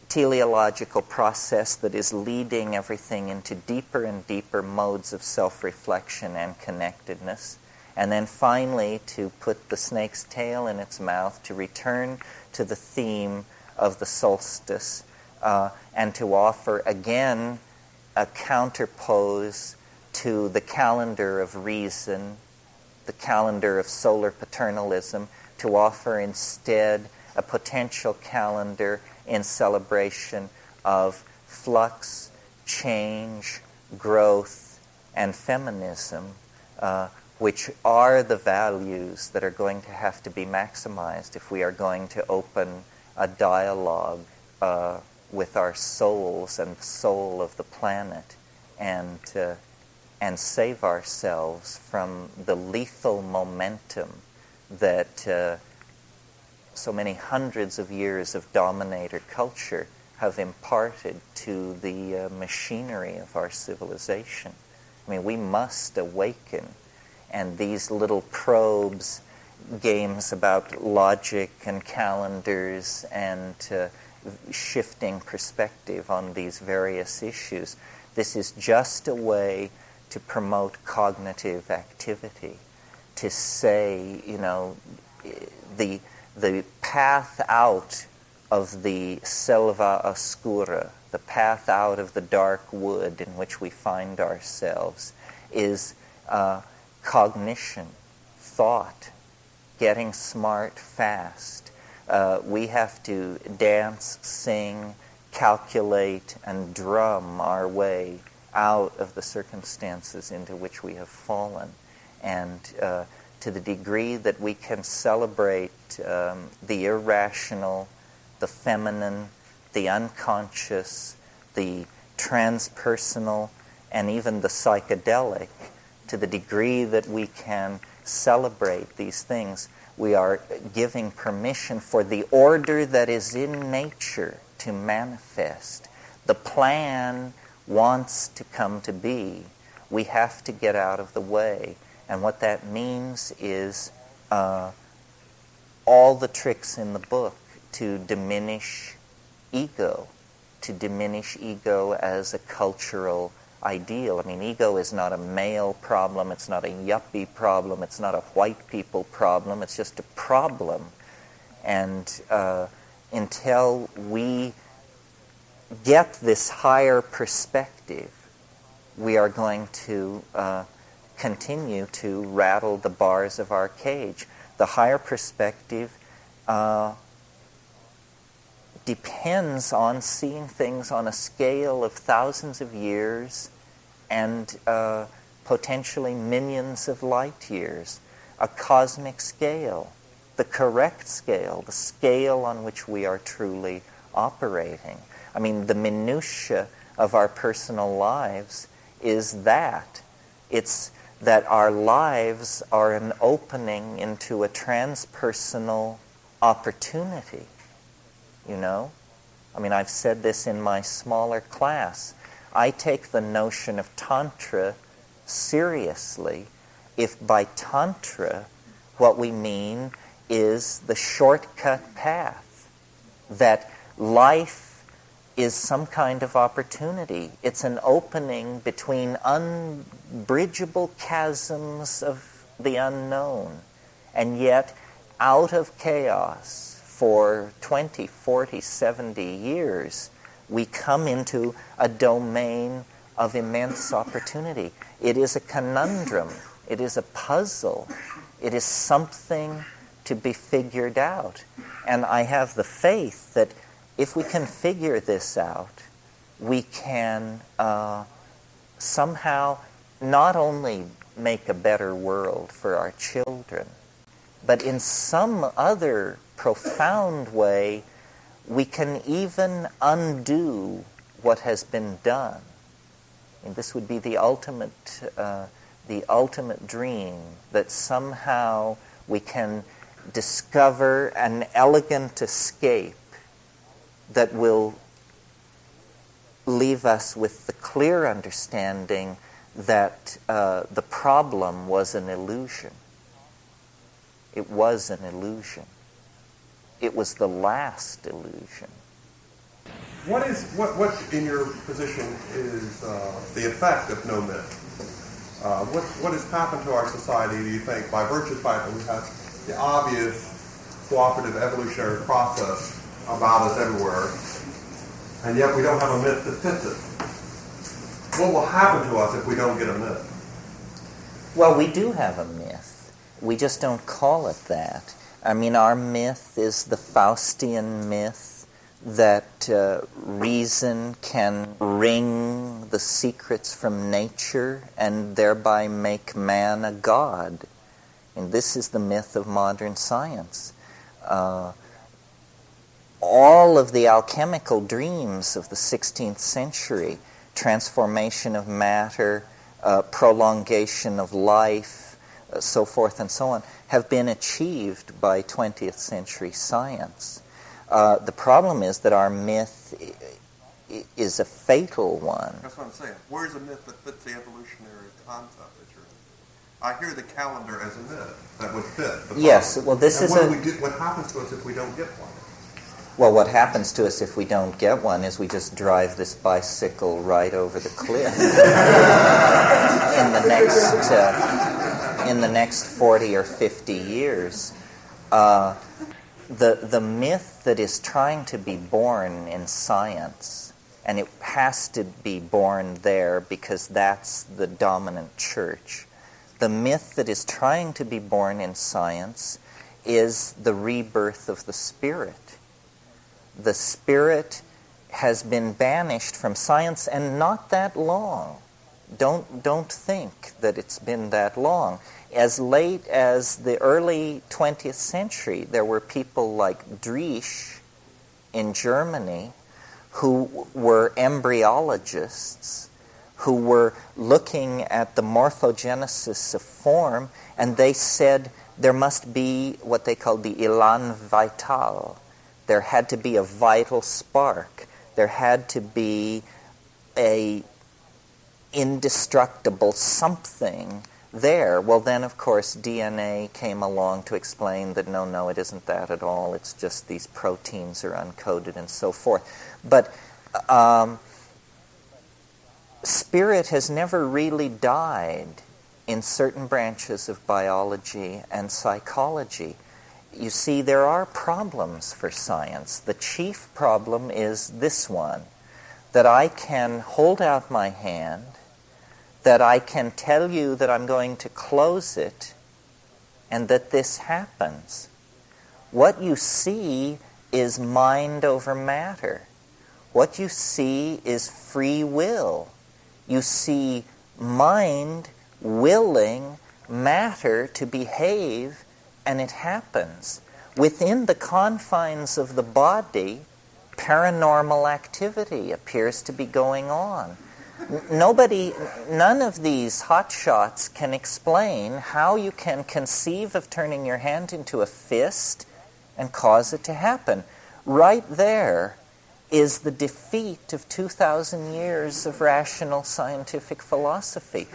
Speaker 1: teleological process that is leading everything into deeper and deeper modes of self-reflection and connectedness. And then finally, to put the snake's tail in its mouth, to return to the theme of the solstice, and to offer again a counterpose to the calendar of reason, the calendar of solar paternalism, to offer instead a potential calendar in celebration of flux, change, growth, and feminism, which are the values that are going to have to be maximized if we are going to open a dialogue with our souls and the soul of the planet, and save ourselves from the lethal momentum that so many hundreds of years of dominator culture have imparted to the machinery of our civilization. I mean, we must awaken, and these little probes, games about logic and calendars and shifting perspective on these various issues, this is just a way to promote cognitive activity, to say, you know, the path out of the selva oscura, the path out of the dark wood in which we find ourselves, is cognition, thought, getting smart fast. We have to dance, sing, calculate, and drum our way out of the circumstances into which we have fallen. And to the degree that we can celebrate the irrational, the feminine, the unconscious, the transpersonal, and even the psychedelic, to the degree that we can celebrate these things, we are giving permission for the order that is in nature to manifest. The plan wants to come to be. We have to get out of the way. And what that means is all the tricks in the book to diminish ego as a cultural ideal. I mean, ego is not a male problem, it's not a yuppie problem, it's not a white people problem, it's just a problem. And until we get this higher perspective, we are going to continue to rattle the bars of our cage. The higher perspective depends on seeing things on a scale of thousands of years and potentially millions of light years, a cosmic scale, the correct scale, the scale on which we are truly operating. I mean, the minutiae of our personal lives is that. It's that our lives are an opening into a transpersonal opportunity, you know? I mean, I've said this in my smaller class. I take the notion of Tantra seriously if by Tantra what we mean is the shortcut path, that life is some kind of opportunity. It's an opening between unbridgeable chasms of the unknown, and yet out of chaos for 20, 40, 70 years, we come into a domain of immense opportunity. It is a conundrum. It is a puzzle. It is something to be figured out. And I have the faith that if we can figure this out, we can somehow not only make a better world for our children, but in some other profound way, we can even undo what has been done. And this would be the ultimate dream, that somehow we can discover an elegant escape that will leave us with the clear understanding that the problem was an illusion. It was an illusion. It was the last illusion.
Speaker 2: What in your position is the effect of no myth? What has happened to our society, do you think, by virtue of the fact that we have the obvious cooperative evolutionary process about us everywhere, and yet we don't have a myth that fits it? What will happen to us if we don't get a myth?
Speaker 1: Well, we do have a myth. We just don't call it that. I mean, our myth is the Faustian myth that reason can wring the secrets from nature and thereby make man a god. And this is the myth of modern science. All of the alchemical dreams of the 16th century, transformation of matter, prolongation of life, so forth and so on, have been achieved by 20th century science. The problem is that our myth is a fatal one.
Speaker 2: That's what I'm saying. Where's a myth that fits the evolutionary concept that you're in? I hear the calendar as a myth that would fit the
Speaker 1: Yes,
Speaker 2: problem.
Speaker 1: well, this
Speaker 2: and
Speaker 1: is
Speaker 2: what happens to us if we don't get one?
Speaker 1: Well, what happens to us if we don't get one is we just drive this bicycle right over the cliff in the next 40 or 50 years. The myth that is trying to be born in science, and it has to be born there because that's the dominant church. The myth that is trying to be born in science is the rebirth of the spirit. The spirit has been banished from science, and not that long. Don't think that it's been that long. As late as the early 20th century, there were people like Driesch in Germany who were embryologists, who were looking at the morphogenesis of form, and they said there must be what they called the élan vital. There had to be a vital spark. There had to be a indestructible something there. Well, then, of course, DNA came along to explain that no, it isn't that at all. It's just these proteins are uncoded and so forth. But spirit has never really died in certain branches of biology and psychology. You see, there are problems for science. The chief problem is this one, that I can hold out my hand, that I can tell you that I'm going to close it, and that this happens. What you see is mind over matter. What you see is free will. You see mind willing matter to behave, and it happens. Within the confines of the body, paranormal activity appears to be going on. None of these hotshots can explain how you can conceive of turning your hand into a fist and cause it to happen. Right there is the defeat of 2,000 years of rational scientific philosophy.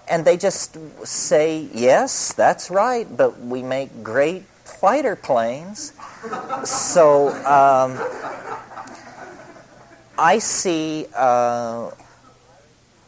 Speaker 1: And they just say, yes, that's right, but we make great fighter planes. So I see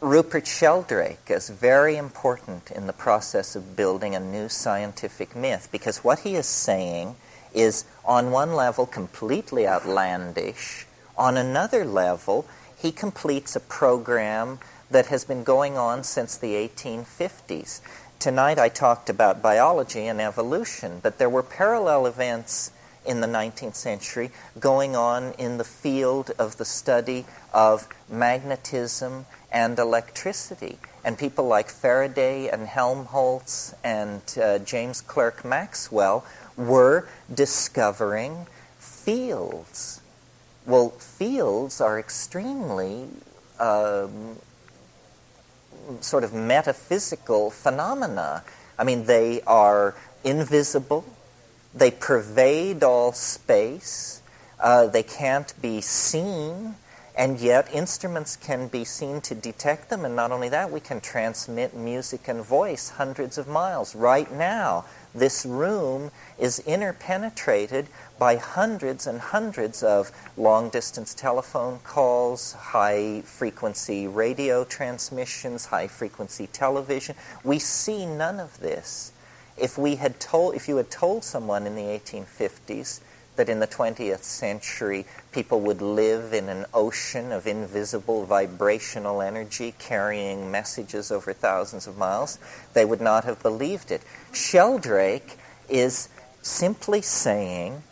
Speaker 1: Rupert Sheldrake as very important in the process of building a new scientific myth, because what he is saying is, on one level, completely outlandish. On another level, he completes a program that has been going on since the 1850s. Tonight I talked about biology and evolution, but there were parallel events in the 19th century going on in the field of the study of magnetism and electricity. And people like Faraday and Helmholtz and James Clerk Maxwell were discovering fields. Well, fields are extremely sort of metaphysical phenomena. I mean, they are invisible. They pervade all space. They can't be seen. And yet, instruments can be seen to detect them. And not only that, we can transmit music and voice hundreds of miles. Right now, this room is interpenetrated by hundreds and hundreds of long-distance telephone calls, high-frequency radio transmissions, high-frequency television. We see none of this. If you had told someone in the 1850s that in the 20th century people would live in an ocean of invisible vibrational energy carrying messages over thousands of miles, they would not have believed it. Sheldrake is simply saying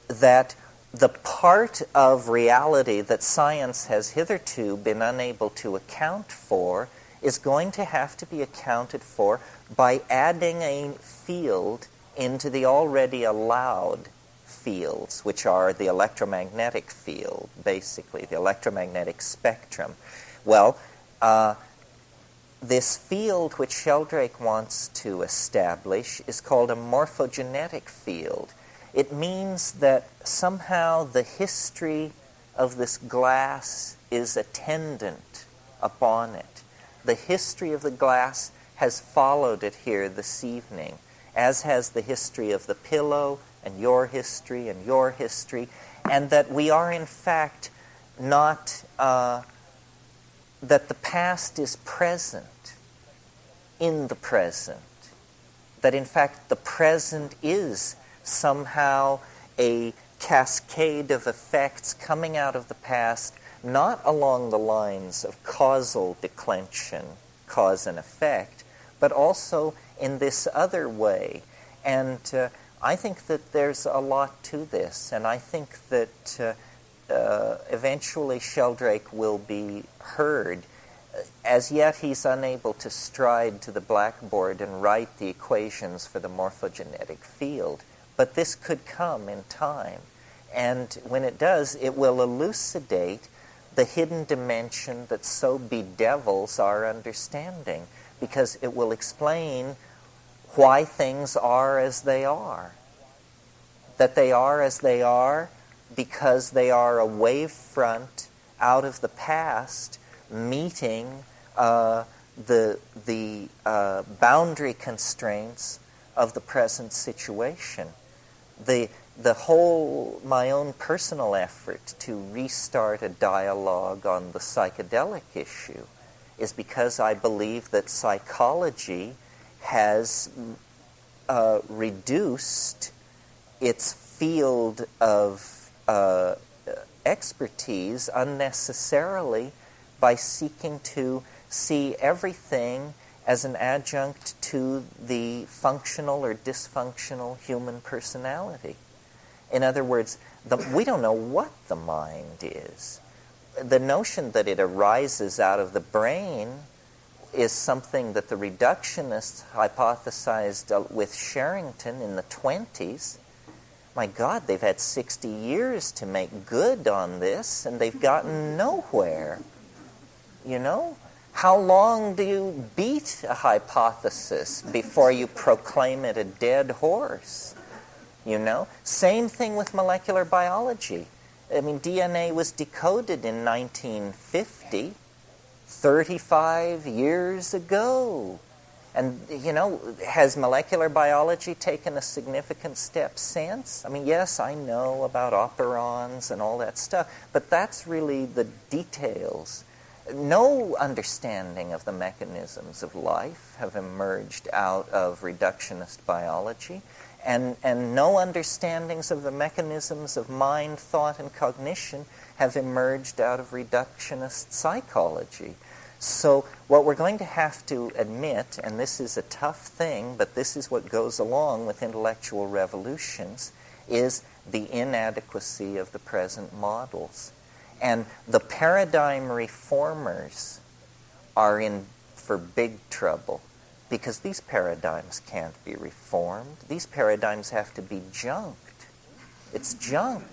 Speaker 1: that the part of reality that science has hitherto been unable to account for is going to have to be accounted for by adding a field into the already allowed fields, which are the electromagnetic field, basically, the electromagnetic spectrum. Well, this field which Sheldrake wants to establish is called a morphogenetic field. It means that somehow the history of this glass is attendant upon it. The history of the glass has followed it here this evening, as has the history of the pillow and your history, and that we are in fact not, that the past is present in the present, that in fact the present is somehow a cascade of effects coming out of the past, not along the lines of causal declension, cause and effect, but also in this other way. And I think that there's a lot to this, and I think that eventually Sheldrake will be heard. As yet, he's unable to stride to the blackboard and write the equations for the morphogenetic field, but this could come in time. And when it does, it will elucidate the hidden dimension that so bedevils our understanding, because it will explain why things are as they are. That they are as they are because they are a wave front out of the past meeting the boundary constraints of the present situation. My own personal effort to restart a dialogue on the psychedelic issue is because I believe that psychology has reduced its field of expertise unnecessarily by seeking to see everything as an adjunct to the functional or dysfunctional human personality. In other words, we don't know what the mind is. The notion that it arises out of the brain is something that the reductionists hypothesized with Sherrington in the 20s. My God, they've had 60 years to make good on this, and they've gotten nowhere. You know? How long do you beat a hypothesis before you proclaim it a dead horse? You know? Same thing with molecular biology. I mean, DNA was decoded in 1950, 35 years ago. And, you know, has molecular biology taken a significant step since? I mean, yes, I know about operons and all that stuff, but that's really the details. No understanding of the mechanisms of life have emerged out of reductionist biology. And no understandings of the mechanisms of mind, thought, and cognition have emerged out of reductionist psychology. So what we're going to have to admit, and this is a tough thing, but this is what goes along with intellectual revolutions, is the inadequacy of the present models. And the paradigm reformers are in for big trouble, because these paradigms can't be reformed. These paradigms have to be junked. It's junk.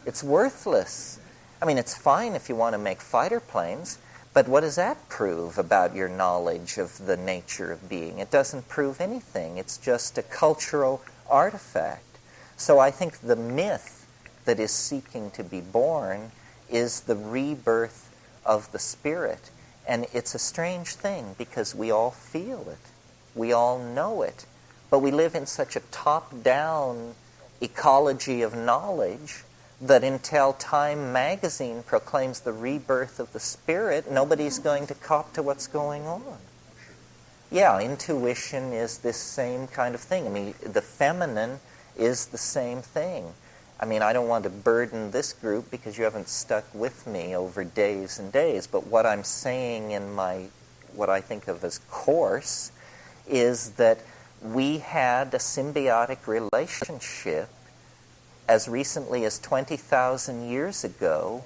Speaker 1: It's worthless. I mean, it's fine if you want to make fighter planes, but what does that prove about your knowledge of the nature of being? It doesn't prove anything. It's just a cultural artifact. So I think the myth that is seeking to be born is the rebirth of the spirit. And it's a strange thing because we all feel it. We all know it. But we live in such a top-down ecology of knowledge that until Time magazine proclaims the rebirth of the spirit, nobody's going to cop to what's going on. Yeah, intuition is this same kind of thing. I mean, the feminine is the same thing. I mean, I don't want to burden this group because you haven't stuck with me over days and days, but what I'm saying in my, what I think of as course, is that we had a symbiotic relationship as recently as 20,000 years ago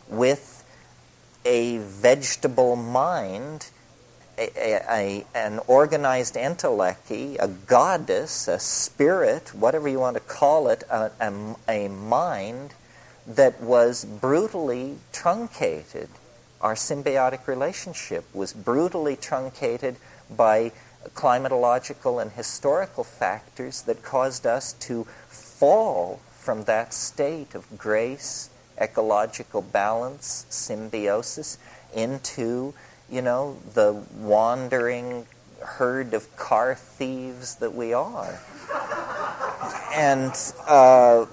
Speaker 1: with a vegetable mind, an organized entelechy, a goddess, a spirit, whatever you want to call it, a mind that was brutally truncated. Our symbiotic relationship was brutally truncated by climatological and historical factors that caused us to fall from that state of grace, ecological balance, symbiosis, into, you know, the wandering herd of car thieves that we are. And our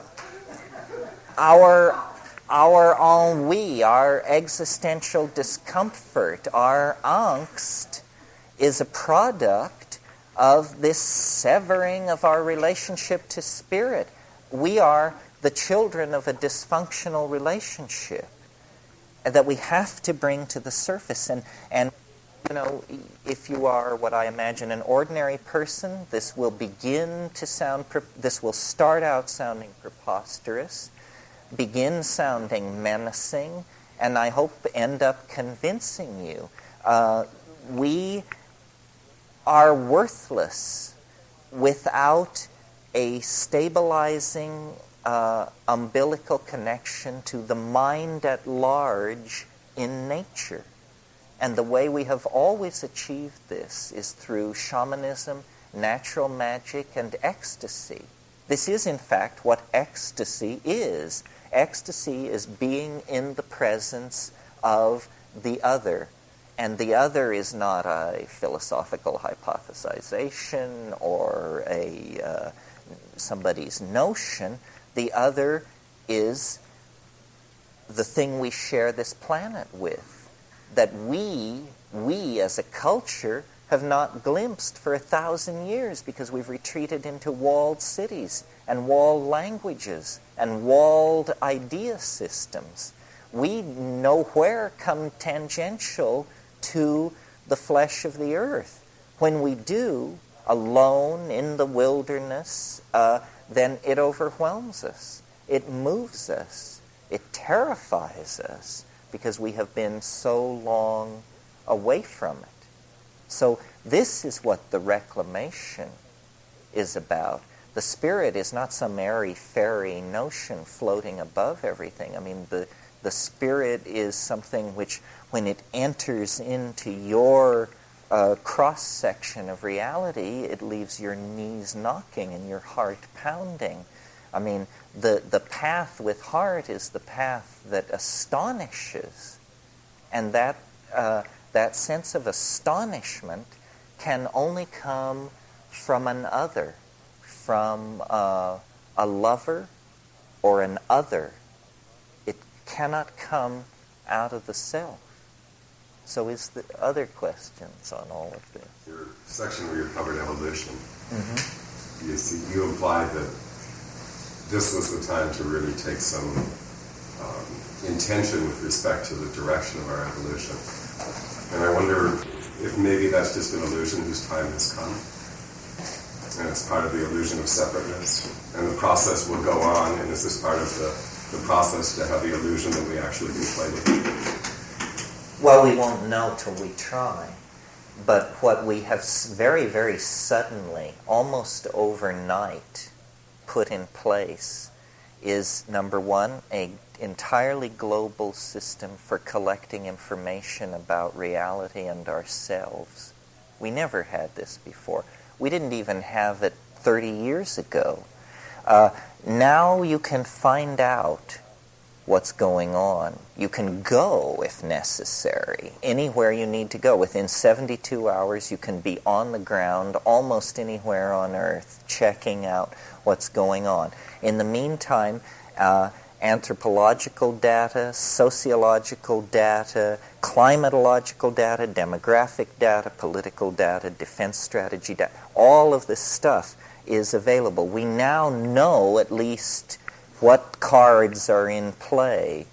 Speaker 1: ennui, our existential discomfort, our angst is a product of this severing of our relationship to spirit. We are the children of a dysfunctional relationship that we have to bring to the surface. And you know, if you are what I imagine an ordinary person, this will begin to sound, this will start out sounding preposterous, begin sounding menacing, and I hope end up convincing you. We are worthless without a stabilizing umbilical connection to the mind at large in nature. And the way we have always achieved this is through shamanism, natural magic, and ecstasy. This is, in fact, what ecstasy is. Ecstasy is being in the presence of the other. And the other is not a philosophical hypothesization or somebody's notion. The other is the thing we share this planet with, that we as a culture have not glimpsed for 1,000 years because we've retreated into walled cities and walled languages and walled idea systems. We nowhere come tangential to the flesh of the earth. When we do, alone in the wilderness, then it overwhelms us. It moves us. It terrifies us because we have been so long away from it. So this is what the reclamation is about. The spirit is not some airy-fairy notion floating above everything. I mean, the spirit is something which, when it enters into your cross-section of reality, it leaves your knees knocking and your heart pounding. I mean, the path with heart is the path that astonishes. And that sense of astonishment can only come from an other, from a lover or an other. It cannot come out of the self. So is the other questions on all of this?
Speaker 3: Your section where you covered evolution. you see, you implied that this was the time to really take some intention with respect to the direction of our evolution. And I wonder if maybe that's just an illusion whose time has come. And it's part of the illusion of separateness. And the process will go on, and this is part of the process to have the illusion that we actually can play with it.
Speaker 1: Well, we won't know till we try. But what we have very, very suddenly, almost overnight, put in place is, number one, an entirely global system for collecting information about reality and ourselves. We never had this before. We didn't even have it 30 years ago. Now you can find out what's going on. You can go, if necessary, anywhere you need to go. Within 72 hours, you can be on the ground almost anywhere on Earth, checking out what's going on. In the meantime, anthropological data, sociological data, climatological data, demographic data, political data, defense strategy data, all of this stuff is available. We now know at least what cards are in play.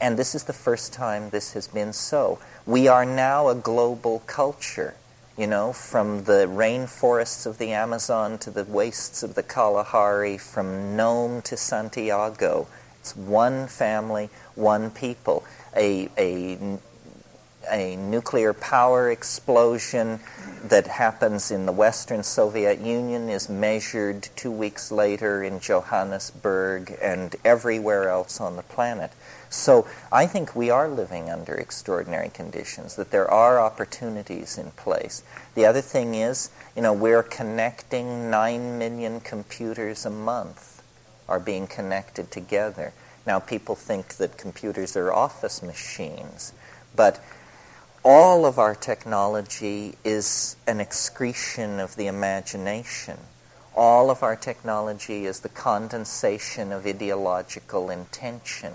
Speaker 1: And this is the first time this has been so. We are now a global culture, you know, from the rainforests of the Amazon to the wastes of the Kalahari, from Nome to Santiago. It's one family, one people. A nuclear power explosion that happens in the Western Soviet Union is measured 2 weeks later in Johannesburg and everywhere else on the planet. So I think we are living under extraordinary conditions, that there are opportunities in place. The other thing is, you know, we're connecting 9 million computers a month are being connected together. Now people think that computers are office machines, but all of our technology is an excretion of the imagination. All of our technology is the condensation of ideological intention.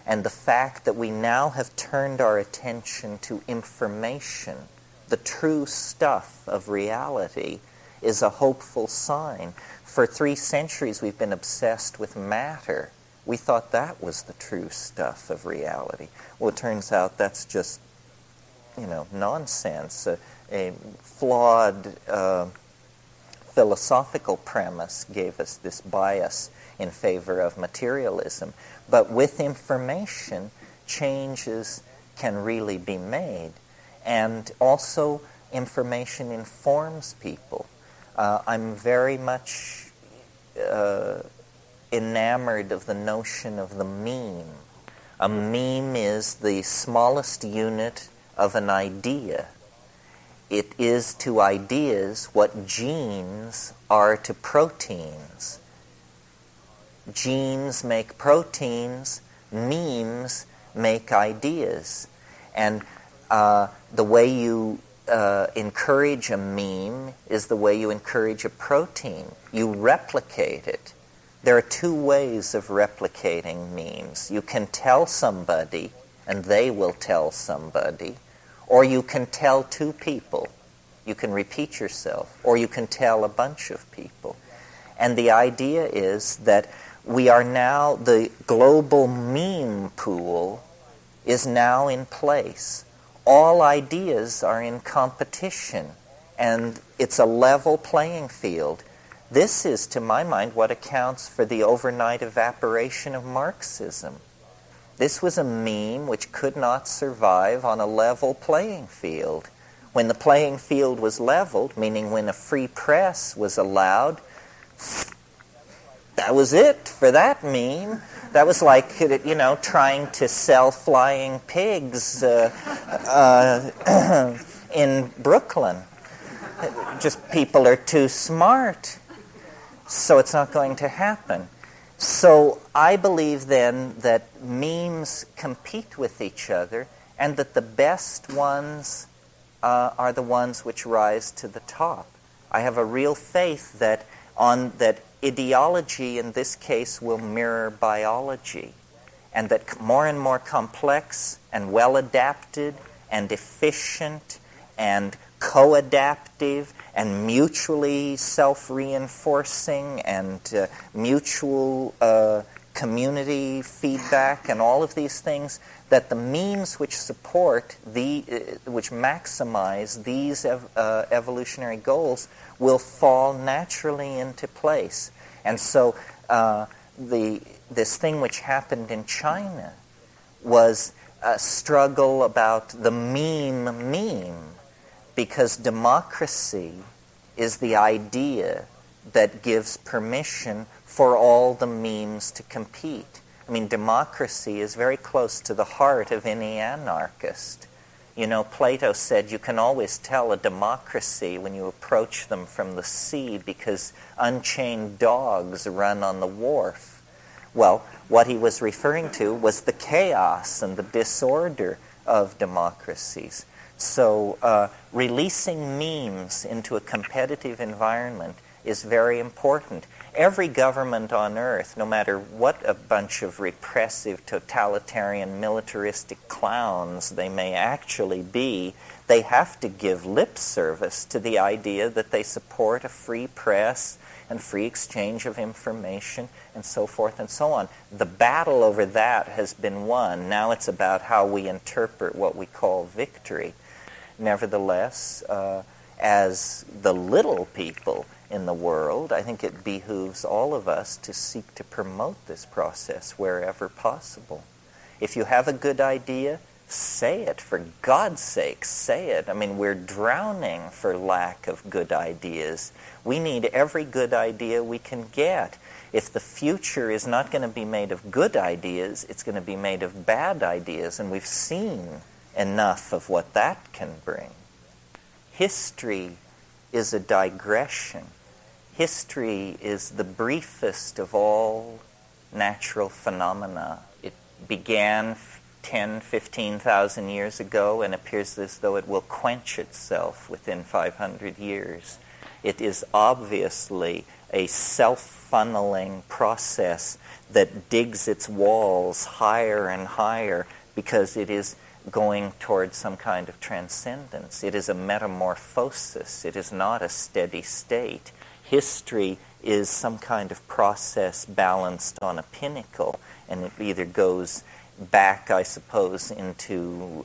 Speaker 1: And the fact that we now have turned our attention to information, the true stuff of reality, is a hopeful sign. For 3 centuries we've been obsessed with matter. We thought that was the true stuff of reality. Well, it turns out that's just, you know, nonsense. A flawed philosophical premise gave us this bias in favor of materialism. But with information, changes can really be made. And also, information informs people. I'm very much enamored of the notion of the meme. A meme is the smallest unit of an idea. It is to ideas what genes are to proteins. Genes make proteins, memes make ideas. And the way you encourage a meme is the way you encourage a protein. You replicate it. There are 2 ways of replicating memes. You can tell somebody, and they will tell somebody, or you can tell 2 people. You can repeat yourself, or you can tell a bunch of people. And the idea is that we are now, the global meme pool is now in place. All ideas are in competition, and it's a level playing field. This is, to my mind, what accounts for the overnight evaporation of Marxism. This was a meme which could not survive on a level playing field. When the playing field was leveled, meaning when a free press was allowed, that was it for that meme. That was like, you know, trying to sell flying pigs in Brooklyn. Just people are too smart. So it's not going to happen. So I believe then that memes compete with each other, and that the best ones are the ones which rise to the top. I have a real faith that ideology in this case will mirror biology, and that more and more complex and well-adapted and efficient and co-adaptive and mutually self-reinforcing and mutual community feedback and all of these things, that the means which support which maximize these evolutionary goals will fall naturally into place. And so this thing which happened in China was a struggle about the meme, because democracy is the idea that gives permission for all the memes to compete. I mean, democracy is very close to the heart of any anarchist. You know, Plato said you can always tell a democracy when you approach them from the sea because unchained dogs run on the wharf. Well, what he was referring to was the chaos and the disorder of democracies. So releasing memes into a competitive environment is very important. Every government on earth, no matter what a bunch of repressive, totalitarian, militaristic clowns they may actually be, they have to give lip service to the idea that they support a free press and free exchange of information and so forth and so on. The battle over that has been won. Now it's about how we interpret what we call victory. Nevertheless, as the little people in the world, I think it behooves all of us to seek to promote this process wherever possible. If you have a good idea, say it. For God's sake, say it. I mean, we're drowning for lack of good ideas. We need every good idea we can get. If the future is not going to be made of good ideas, it's going to be made of bad ideas, and we've seen enough of what that can bring. History is a digression. History is the briefest of all natural phenomena. It began 10, 15,000 years ago and appears as though it will quench itself within 500 years. It is obviously a self-funneling process that digs its walls higher and higher because it is going towards some kind of transcendence. It is a metamorphosis. It is not a steady state. History is some kind of process balanced on a pinnacle, and it either goes back, I suppose, into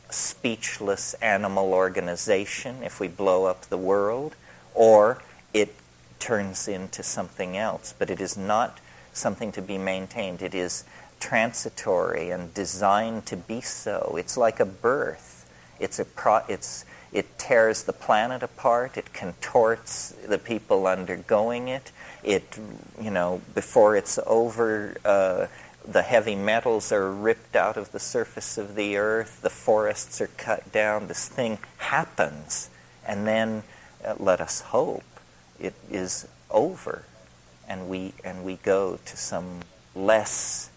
Speaker 1: speechless animal organization if we blow up the world, or it turns into something else. But it is not something to be maintained. It is transitory and designed to be so. It's like a birth. It tears the planet apart. It contorts the people undergoing it. Before it's over, the heavy metals are ripped out of the surface of the earth. The forests are cut down. This thing happens, and then let us hope it is over, and we go to some less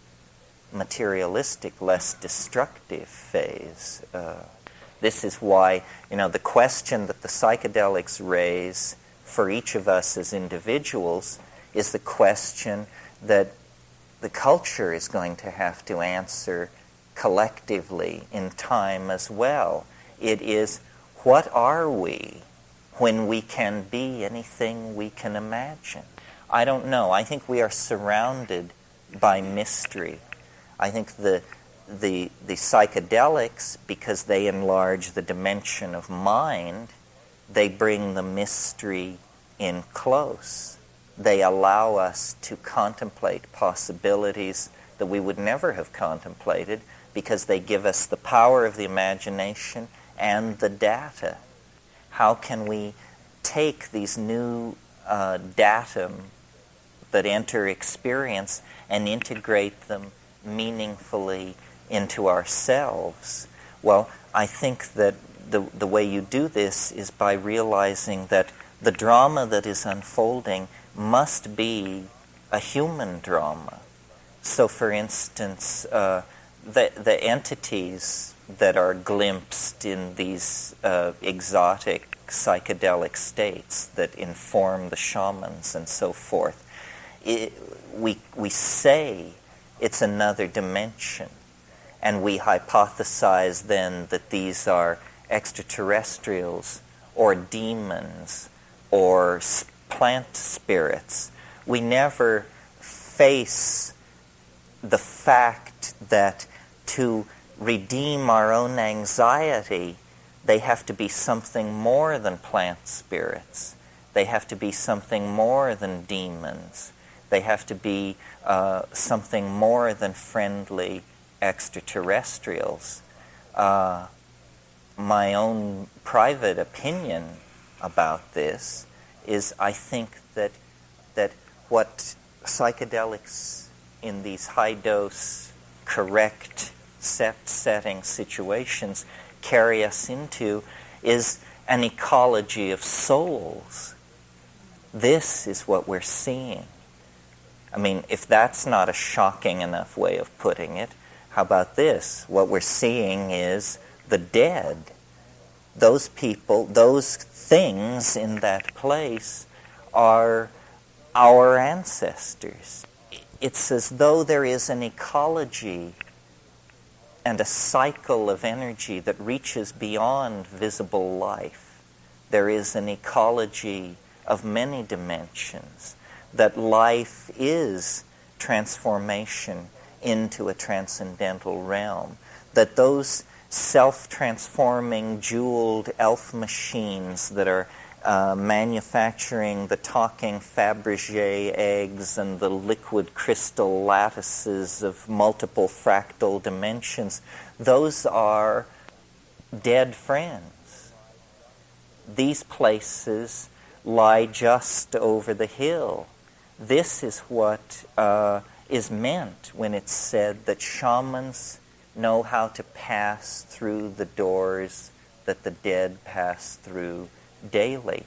Speaker 1: materialistic, less destructive phase. This is why, the question that the psychedelics raise for each of us as individuals is the question that the culture is going to have to answer collectively in time as well. It is, what are we when we can be anything we can imagine? I don't know. I think we are surrounded by mystery. I think the psychedelics, because they enlarge the dimension of mind, they bring the mystery in close. They allow us to contemplate possibilities that we would never have contemplated because they give us the power of the imagination and the data. How can we take these new datum that enter experience and integrate them meaningfully into ourselves? Well, I think that the way you do this is by realizing that the drama that is unfolding must be a human drama. So, for instance, the entities that are glimpsed in these exotic psychedelic states that inform the shamans and so forth, we say it's another dimension, and we hypothesize then that these are extraterrestrials or demons or plant spirits. We never face the fact that to redeem our own anxiety, they have to be something more than plant spirits. They have to be something more than demons. They have to be something more than friendly extraterrestrials. My own private opinion about this is I think that what psychedelics in these high-dose, correct, setting situations carry us into is an ecology of souls. This is what we're seeing. I mean, if that's not a shocking enough way of putting it, how about this? What we're seeing is the dead. Those people, those things in that place are our ancestors. It's as though there is an ecology and a cycle of energy that reaches beyond visible life. There is an ecology of many dimensions, that life is transformation into a transcendental realm, that those self-transforming jeweled elf machines that are manufacturing the talking Fabergé eggs and the liquid crystal lattices of multiple fractal dimensions, those are dead friends. These places lie just over the hill. This is what is meant when it's said that shamans know how to pass through the doors that the dead pass through daily.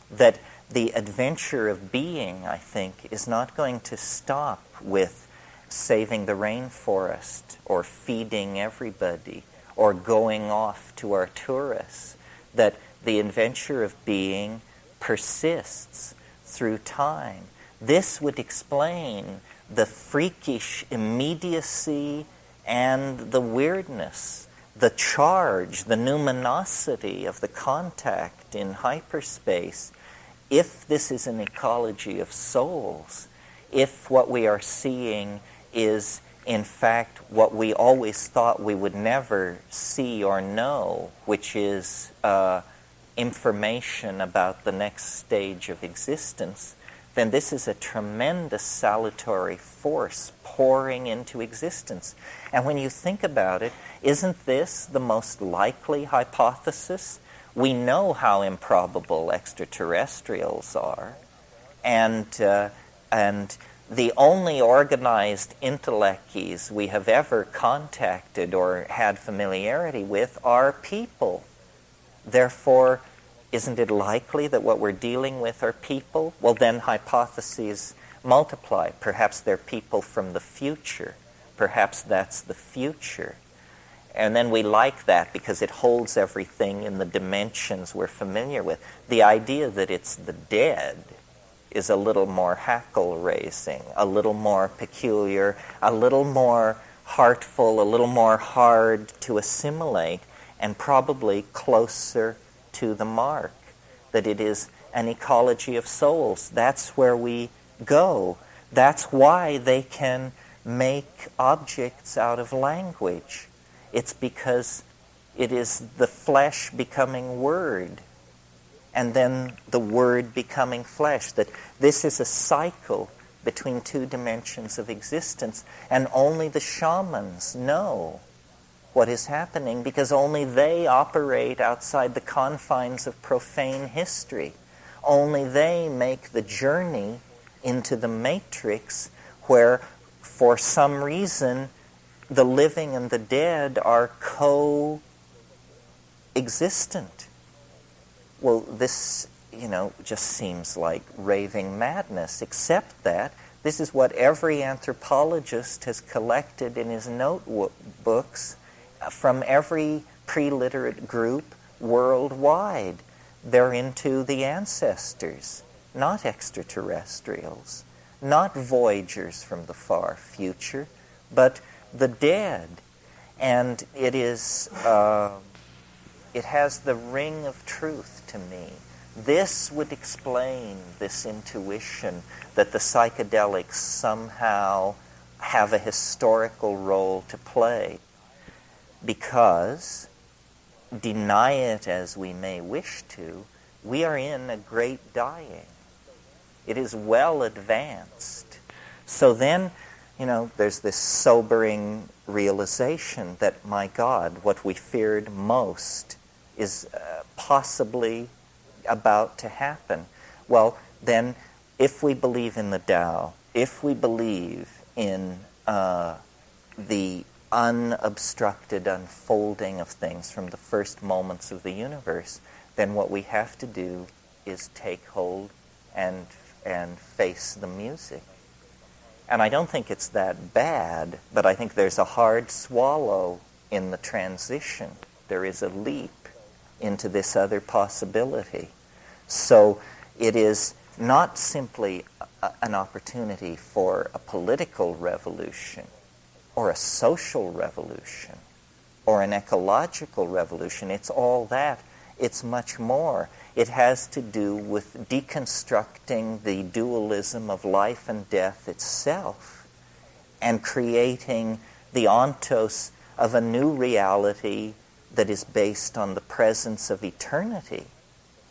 Speaker 1: That the adventure of being, I think, is not going to stop with saving the rainforest or feeding everybody or going off to our tourists. That the adventure of being persists through time. This would explain the freakish immediacy and the weirdness, the charge, the numinosity of the contact in hyperspace. If this is an ecology of souls, if what we are seeing is in fact what we always thought we would never see or know, which is information about the next stage of existence, then this is a tremendous salutary force pouring into existence. And when you think about it, isn't this the most likely hypothesis? We know how improbable extraterrestrials are, and the only organized intellects we have ever contacted or had familiarity with are people. Therefore, isn't it likely that what we're dealing with are people? Well, then hypotheses multiply. Perhaps they're people from the future. Perhaps that's the future. And then we like that because it holds everything in the dimensions we're familiar with. The idea that it's the dead is a little more hackle-raising, a little more peculiar, a little more heartful, a little more hard to assimilate, and probably closer to the mark, that it is an ecology of souls. That's where we go. That's why they can make objects out of language. It's because it is the flesh becoming word, and then the word becoming flesh. That this is a cycle between two dimensions of existence, and only the shamans know what is happening because only they operate outside the confines of profane history. Only they make the journey into the matrix where, for some reason, the living and the dead are co-existent. Well, this, just seems like raving madness, except that this is what every anthropologist has collected in his notebooks from every pre-literate group worldwide. They're into the ancestors, not extraterrestrials, not voyagers from the far future, but the dead. And it is It has the ring of truth to me. This would explain this intuition that the psychedelics somehow have a historical role to play, because, deny it as we may wish to, we are in a great dying. It is well advanced. So then, there's this sobering realization that, my God, what we feared most is possibly about to happen. Well, then, if we believe in the Tao, if we believe in the unobstructed unfolding of things from the first moments of the universe, then what we have to do is take hold and face the music. And I don't think it's that bad, but I think there's a hard swallow in the transition. There is a leap into this other possibility. So it is not simply an opportunity for a political revolution or a social revolution or an ecological revolution. It's all that. It's much more. It has to do with deconstructing the dualism of life and death itself and creating the ontos of a new reality that is based on the presence of eternity.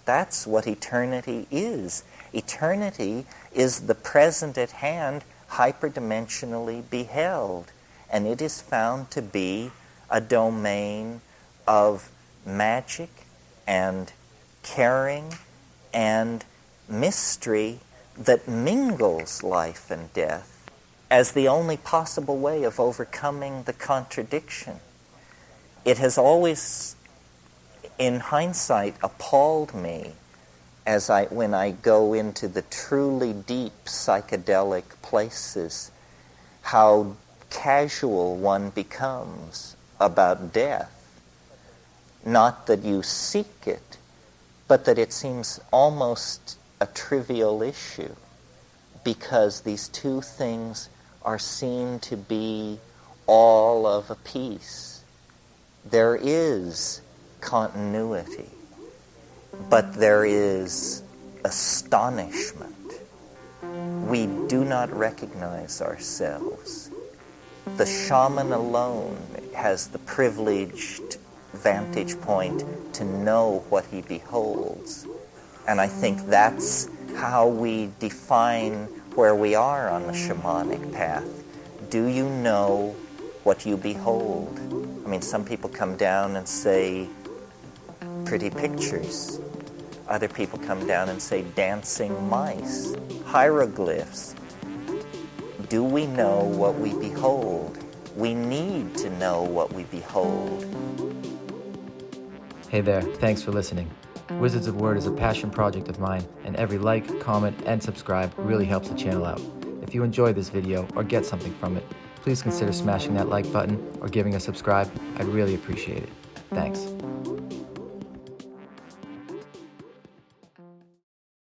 Speaker 1: That's what eternity is. Eternity is the present at hand hyperdimensionally beheld, and it is found to be a domain of magic and caring and mystery that mingles life and death as the only possible way of overcoming the contradiction. It has always, in hindsight, appalled me when I go into the truly deep psychedelic places, how casual one becomes about death. Not that you seek it, but that it seems almost a trivial issue, because these two things are seen to be all of a piece. There is continuity, but there is astonishment. We do not recognize ourselves. The shaman alone has the privileged vantage point to know what he beholds. And I think that's how we define where we are on the shamanic path. Do you know what you behold? I mean, some people come down and say pretty pictures. Other people come down and say dancing mice, hieroglyphs. Do we know what we behold? We need to know what we behold.
Speaker 4: Hey there, thanks for listening. Wizards of Word is a passion project of mine, and every like, comment, and subscribe really helps the channel out. If you enjoy this video or get something from it, please consider smashing that like button or giving a subscribe. I'd really appreciate it. Thanks.